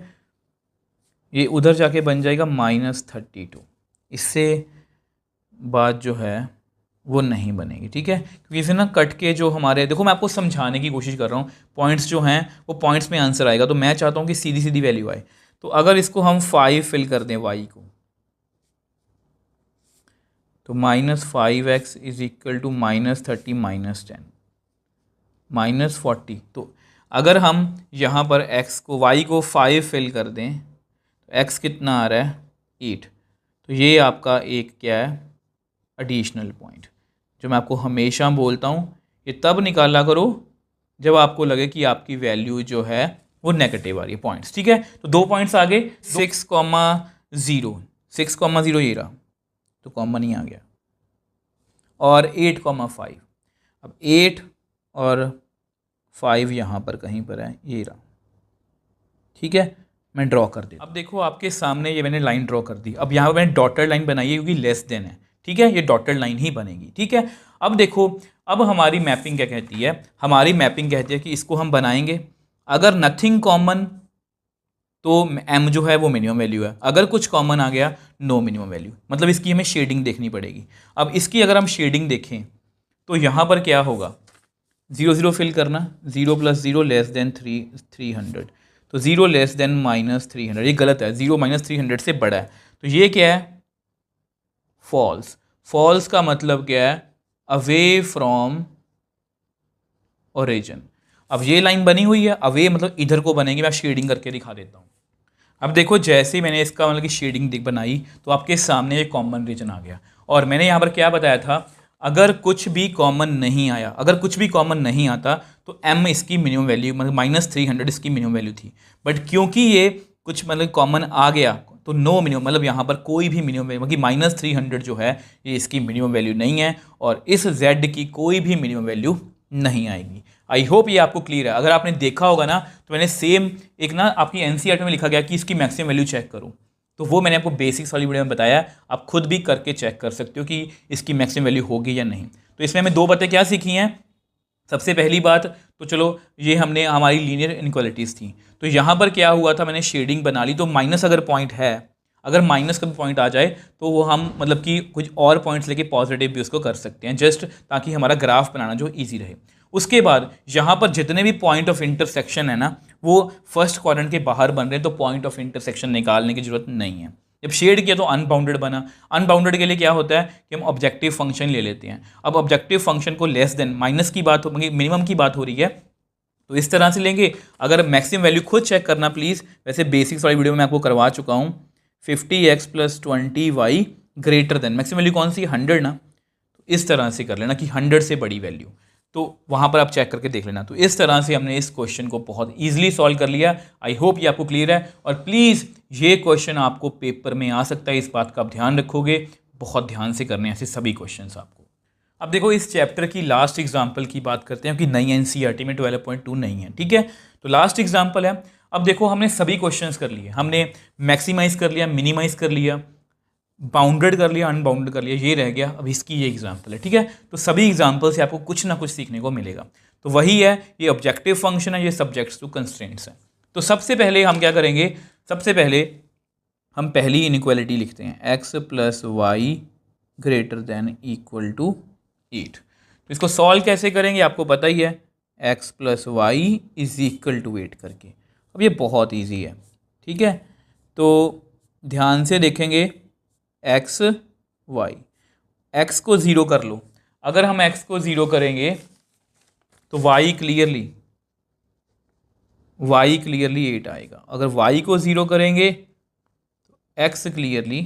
ये उधर जाके बन जाएगा -32। इससे बात जो है वो नहीं बनेगी, ठीक है, क्योंकि इसे ना कट के जो हमारे, देखो मैं आपको समझाने की कोशिश कर रहा हूँ, पॉइंट्स जो हैं वो पॉइंट्स में आंसर आएगा, तो मैं चाहता हूँ कि सीधी सीधी वैल्यू आए। तो अगर इसको हम 5 फिल कर दें y को, तो -5x इज इक्वल टू -30 -10 -40। तो अगर हम यहाँ पर x को y को 5 फिल कर दें तो x कितना आ रहा है 8। तो ये आपका एक क्या है एडिशनल पॉइंट, जो मैं आपको हमेशा बोलता हूँ ये तब निकाला करो जब आपको लगे कि आपकी वैल्यू जो है वो नेगेटिव आ रही है पॉइंट्स, ठीक है। तो 2 पॉइंट्स आगे 6,0 6,0 ये रहा, तो कॉमन ही आ गया, और 8,5। अब 8 और 5 यहाँ पर कहीं पर है, ये रहा, ठीक है। मैं ड्रॉ कर देता हूँ। अब देखो आपके सामने ये मैंने लाइन ड्रॉ कर दी। अब यहाँ पर मैंने डॉटेड लाइन बनाई है क्योंकि लेस देन है, ठीक है, ये डॉटेड लाइन ही बनेगी, ठीक है। अब देखो, अब हमारी मैपिंग क्या कहती है, हमारी मैपिंग कहती है कि इसको हम बनाएंगे, अगर नथिंग कॉमन तो m जो है वो मिनिमम वैल्यू है, अगर कुछ कॉमन आ गया नो मिनिमम वैल्यू, मतलब इसकी हमें शेडिंग देखनी पड़ेगी। अब इसकी अगर हम शेडिंग देखें तो यहाँ पर क्या होगा, 0 0 फिल करना, 0 + 0 लेस देन 300, तो 0 लेस देन -300, ये गलत है, 0 -300 से बड़ा है, तो ये क्या है फॉल्स। फॉल्स का मतलब क्या है, अवे फ्रॉम ओरिजिन। अब ये लाइन बनी हुई है, अवे मतलब इधर को बनेगी, मैं शेडिंग करके दिखा देता हूँ। अब देखो जैसे ही मैंने इसका मतलब कि शेडिंग बनाई तो आपके सामने एक कॉमन रीजन आ गया, और मैंने यहाँ पर क्या बताया था, अगर कुछ भी कॉमन नहीं आया, अगर कुछ भी कॉमन नहीं आता तो m इसकी मिनिमम वैल्यू मतलब -300 इसकी मिनिमम वैल्यू थी, बट क्योंकि ये कुछ मतलब कॉमन आ गया तो नो मिनिमम, मतलब यहाँ पर कोई भी मिनिमम वैल्यू मतलब -300 जो है ये इसकी मिनिमम वैल्यू नहीं है, और इस z की कोई भी मिनिमम वैल्यू नहीं आएगी। आई होप ये आपको क्लियर है। अगर आपने देखा होगा ना तो मैंने सेम एक ना आपकी एनसीईआरटी में लिखा गया कि इसकी मैक्सिमम वैल्यू चेक करो, तो वो मैंने आपको बेसिक्स वाली वीडियो में बताया, आप खुद भी करके चेक कर सकते हो कि इसकी मैक्सिमम वैल्यू होगी या नहीं। तो इसमें हमें 2 बातें क्या सीखी हैं। सबसे पहली बात तो चलो ये हमने हमारी लीनियर इनइक्वालिटीज़ थी, तो यहाँ पर क्या हुआ था, मैंने शेडिंग बना ली, तो माइनस अगर पॉइंट है, अगर माइनस का भी पॉइंट आ जाए तो वो हम मतलब कि कुछ और पॉइंट्स लेके पॉजिटिव भी उसको कर सकते हैं, जस्ट ताकि हमारा ग्राफ बनाना जो ईजी रहे। उसके बाद यहाँ पर जितने भी पॉइंट ऑफ इंटरसेक्शन है ना वो फर्स्ट क्वाड्रेंट के बाहर बन रहे हैं, तो पॉइंट ऑफ इंटरसेक्शन निकालने की जरूरत नहीं है। जब शेड किया तो अनबाउंडेड बना, अनबाउंडेड के लिए क्या होता है कि हम ऑब्जेक्टिव फंक्शन ले लेते हैं। अब ऑब्जेक्टिव फंक्शन को लेस देन माइनस की बात हो, मिनिमम की बात हो रही है, तो इस तरह से लेंगे। अगर मैक्सिमम वैल्यू खुद चेक करना प्लीज़, वैसे बेसिक्स वाली वीडियो में मैं आपको करवा चुका हूँ। 50x + 20y greater than, maximum value कौन सी 100 ना, तो इस तरह से कर लेना कि 100 से बड़ी वैल्यू, तो वहाँ पर आप चेक करके देख लेना। तो इस तरह से हमने इस क्वेश्चन को बहुत ईजिली सॉल्व कर लिया। आई होप ये आपको क्लियर है, और प्लीज़ ये क्वेश्चन आपको पेपर में आ सकता है, इस बात का आप ध्यान रखोगे, बहुत ध्यान से करने ऐसे सभी क्वेश्चन आपको। अब देखो इस चैप्टर की लास्ट एग्जाम्पल की बात करते हैं कि नई एनसीईआरटी में 12.2 नहीं है, ठीक है। तो लास्ट एग्जाम्पल है। अब देखो हमने सभी क्वेश्चंस कर लिए, हमने मैक्सिमाइज कर लिया, मिनिमाइज कर लिया, बाउंडेड कर लिया, अनबाउंडेड कर लिया, ये रह गया। अब इसकी ये एग्जाम्पल है, ठीक है। तो सभी एग्जाम्पल से आपको कुछ ना कुछ सीखने को मिलेगा। तो वही है, ये ऑब्जेक्टिव फंक्शन है, ये सब्जेक्ट्स टू कंस्ट्रेंट्स है। तो सबसे पहले हम क्या करेंगे, सबसे पहले हम पहली इनइक्वालिटी लिखते हैं, x + y greater than equal to 8। तो इसको सॉल्व कैसे करेंगे आपको पता ही है, x + y is equal to 8 करके। अब ये बहुत ईजी है, ठीक है। तो ध्यान से देखेंगे, x y, x को 0 कर लो। अगर हम x को 0 करेंगे तो y क्लियरली 8 आएगा। अगर y को 0 करेंगे तो x क्लियरली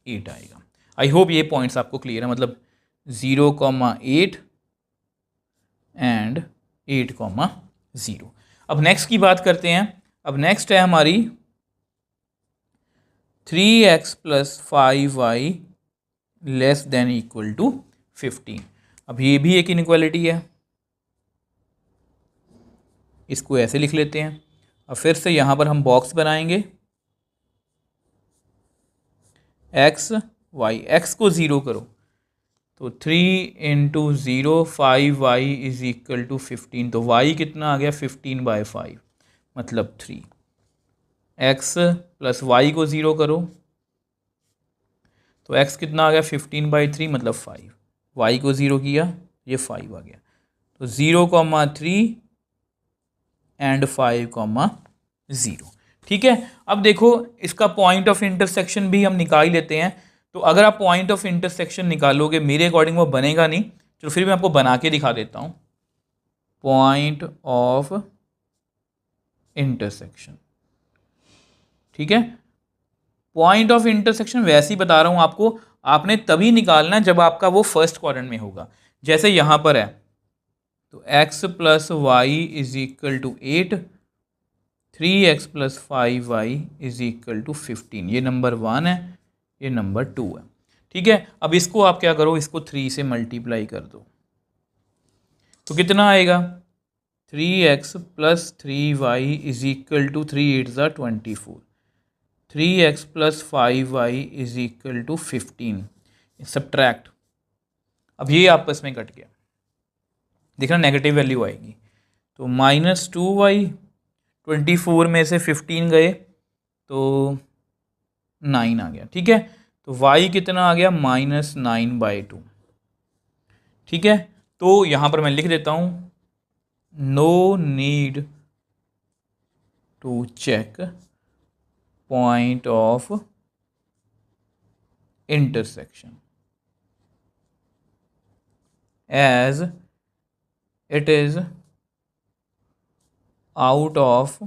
8 आएगा। आई होप ये पॉइंट्स आपको क्लियर है, मतलब 0,8 एंड 8,0। अब नेक्स्ट की बात करते हैं। अब नेक्स्ट है हमारी 3x + 5y less than equal to 15। अब ये भी एक इनइक्वालिटी है, इसको ऐसे लिख लेते हैं। अब फिर से यहाँ पर हम बॉक्स बनाएंगे, x y, x को 0 करो तो 3 × 0 5y इज इक्वल टू 15। तो y कितना आ गया 15/5 मतलब 3 एक्स प्लस वाई को 0 करो तो x कितना आ गया 15/3 मतलब 5, y को 0 किया ये 5 आ गया, तो 0,3 एंड 5,0। ठीक है, अब देखो इसका पॉइंट ऑफ इंटरसेक्शन भी हम निकाल ही लेते हैं। तो अगर आप पॉइंट ऑफ इंटरसेक्शन निकालोगे मेरे अकॉर्डिंग वो बनेगा नहीं, चलो फिर मैं आपको बना के दिखा देता हूँ। पॉइंट ऑफ इंटरसेक्शन, ठीक है, पॉइंट ऑफ इंटरसेक्शन वैसे ही बता रहा हूँ आपको, आपने तभी निकालना है जब आपका वो फर्स्ट क्वाड्रेंट में होगा। जैसे यहाँ पर है तो x plus y is equal to 8, 3x plus 5y is equal to 15, ये नंबर 1 है, ये नंबर 2 है। ठीक है, अब इसको आप क्या करो, इसको 3 से मल्टीप्लाई कर दो तो कितना आएगा 3x plus 3y is equal to 3 8 ज़ा 24, 3x plus 5y is equal to 15, subtract, अब ये आपस में कट गया, देखना नेगेटिव वैल्यू आएगी, तो -2y, 24 में से 15 गए तो 9 आ गया। ठीक है, तो y कितना आ गया -9/2। ठीक है, तो यहाँ पर मैं लिख देता हूँ no need to check point of intersection as it is out of.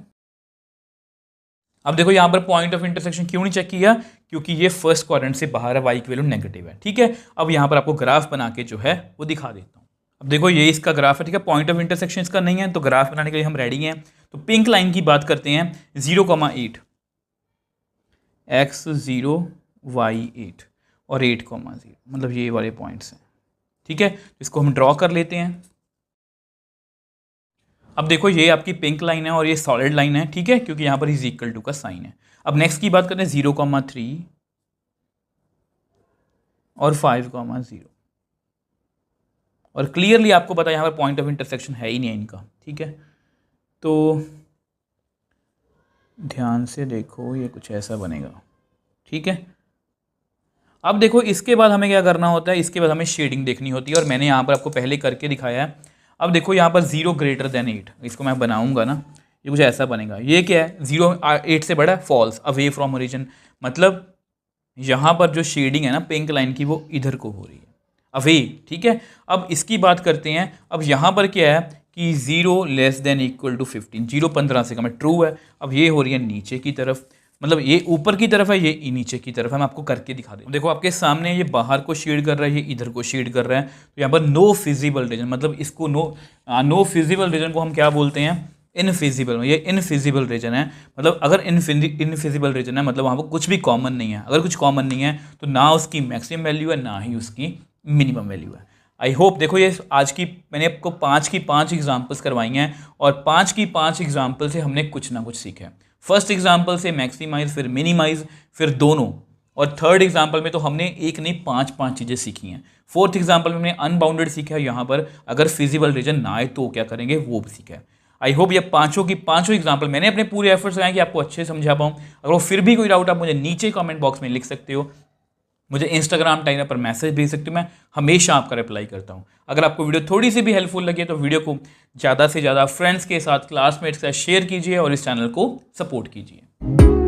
अब देखो यहाँ पर पॉइंट ऑफ इंटरसेक्शन क्यों नहीं चेक किया, क्योंकि ये फर्स्ट क्वाड्रेंट से बाहर है, y की वैल्यू नेगेटिव है। ठीक है, अब यहाँ पर आपको ग्राफ बना के जो है वो दिखा देता हूँ। अब देखो ये इसका ग्राफ है, ठीक है, पॉइंट ऑफ इंटरसेक्शन इसका नहीं है, तो ग्राफ बनाने के लिए हम रेडी हैं। तो पिंक लाइन की बात करते हैं, 0,8, x 0 y 8 और 8,0, मतलब ये वाले पॉइंट्स हैं। ठीक है, इसको हम ड्रॉ कर लेते हैं। अब देखो ये आपकी पिंक लाइन है और ये सॉलिड लाइन है, ठीक है, क्योंकि यहाँ पर इज इक्वल टू का साइन है। अब नेक्स्ट की बात करते हैं 0,3 और 5,0, और क्लियरली आपको पता है यहाँ पर पॉइंट ऑफ इंटरसेक्शन है ही नहीं इनका। ठीक है, तो ध्यान से देखो ये कुछ ऐसा बनेगा। ठीक है, अब देखो इसके बाद हमें क्या करना होता है, इसके बाद हमें शेडिंग देखनी होती है, और मैंने यहाँ पर आपको पहले करके दिखाया है। अब देखो यहाँ पर 0 ग्रेटर देन 8, इसको मैं बनाऊंगा ना, ये कुछ ऐसा बनेगा। ये क्या है, 0 8 से बड़ा, फॉल्स, अवे फ्रॉम ओरिजिन, मतलब यहाँ पर जो शेडिंग है ना पिंक लाइन की वो इधर को हो रही है, अवे। ठीक है, अब इसकी बात करते हैं। अब यहाँ पर क्या है कि 0 लेस देन इक्वल टू 15, 0 15 से कम है, ट्रू है। अब ये हो रही है नीचे की तरफ, मतलब ये ऊपर की तरफ है, ये नीचे की तरफ है। मैं आपको करके दिखा दूँ, देखो आपके सामने ये बाहर को शेड कर रहा है, ये इधर को शेड कर रहा है। तो यहाँ पर नो फिजिबल रीजन, मतलब इसको नो फिजिबल रीजन को हम क्या बोलते हैं, इनफिजिबल। ये इनफिजिबल रीजन है, मतलब अगर इनफिजिबल रीजन है मतलब वहाँ पर कुछ भी कॉमन नहीं है। अगर कुछ कॉमन नहीं है तो ना उसकी मैक्सिमम वैल्यू है ना ही उसकी मिनिमम वैल्यू है। आई होप, देखो ये आज की मैंने आपको 5 की 5 एग्जाम्पल्स करवाई हैं, और 5 की 5 एग्जाम्पल से हमने कुछ ना कुछ सीखा है। फर्स्ट एग्जाम्पल से मैक्सिमाइज, फिर मिनिमाइज, फिर दोनों, और थर्ड एग्जाम्पल में तो हमने एक नहीं 5 चीज़ें सीखी हैं। फोर्थ एग्जाम्पल में हमने अनबाउंडेड सीखा है, यहाँ पर अगर फिजिबल रीजन ना आए तो क्या करेंगे वो भी सीखा है। आई होप ये 5 की 5 एग्जाम्पल मैंने अपने पूरे एफर्ट्स लगाए कि आपको अच्छे समझा पाऊँ। अगर वो फिर भी कोई डाउट आप मुझे नीचे कमेंट बॉक्स में लिख सकते हो, मुझे इंस्टाग्राम टाइम पर मैसेज भेज सकते हो, मैं हमेशा आपका रिप्लाई करता हूँ। अगर आपको वीडियो थोड़ी सी भी हेल्पफुल लगे तो वीडियो को ज़्यादा से ज़्यादा फ्रेंड्स के साथ, क्लासमेट्स के साथ शेयर कीजिए और इस चैनल को सपोर्ट कीजिए।